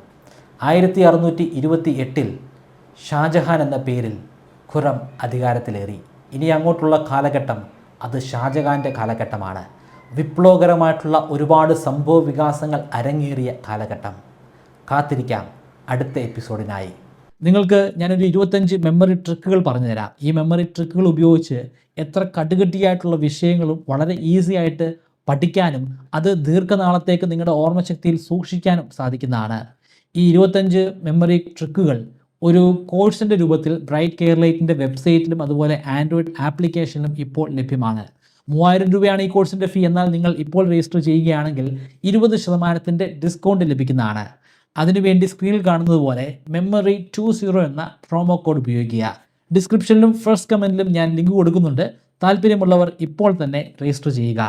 1628 ഷാജഹാൻ എന്ന പേരിൽ ഖുറം അധികാരത്തിലേറി. ഇനി അങ്ങോട്ടുള്ള കാലഘട്ടം അത് ഷാജഹാൻ്റെ കാലഘട്ടമാണ്. വിപ്ലവകരമായിട്ടുള്ള ഒരുപാട് സംഭവ വികാസങ്ങൾ അരങ്ങേറിയ കാലഘട്ടം. കാത്തിരിക്കാം അടുത്ത എപ്പിസോഡിനായി. നിങ്ങൾക്ക് ഞാനൊരു 25 മെമ്മറി ട്രിക്കുകൾ പറഞ്ഞുതരാം. ഈ മെമ്മറി ട്രിക്കുകൾ ഉപയോഗിച്ച് എത്ര കടുകട്ടിയായിട്ടുള്ള വിഷയങ്ങളും വളരെ ഈസി ആയിട്ട് പഠിക്കാനും അത് ദീർഘനാളത്തേക്ക് നിങ്ങളുടെ ഓർമ്മശക്തിയിൽ സൂക്ഷിക്കാനും സാധിക്കുന്നതാണ്. ഈ 25 മെമ്മറി ട്രിക്കുകൾ ഒരു കോഴ്സിൻ്റെ രൂപത്തിൽ ബ്രൈറ്റ് കേരളൈറ്റിൻ്റെ വെബ്സൈറ്റിലും അതുപോലെ ആൻഡ്രോയിഡ് ആപ്ലിക്കേഷനിലും ഇപ്പോൾ ലഭ്യമാണ്. 3000 രൂപയാണ് ഈ കോഴ്സിൻ്റെ ഫീ. എന്നാൽ നിങ്ങൾ ഇപ്പോൾ രജിസ്റ്റർ ചെയ്യുകയാണെങ്കിൽ 20% ഡിസ്കൗണ്ട് ലഭിക്കുന്നതാണ്. അതിനുവേണ്ടി സ്ക്രീനിൽ കാണുന്നത് പോലെ മെമ്മറി 20 എന്ന പ്രോമോ കോഡ് ഉപയോഗിക്കുക. ഡിസ്ക്രിപ്ഷനിലും ഫസ്റ്റ് കമൻറ്റിലും ഞാൻ ലിങ്ക് കൊടുക്കുന്നുണ്ട്. താല്പര്യമുള്ളവർ ഇപ്പോൾ തന്നെ രജിസ്റ്റർ ചെയ്യുക.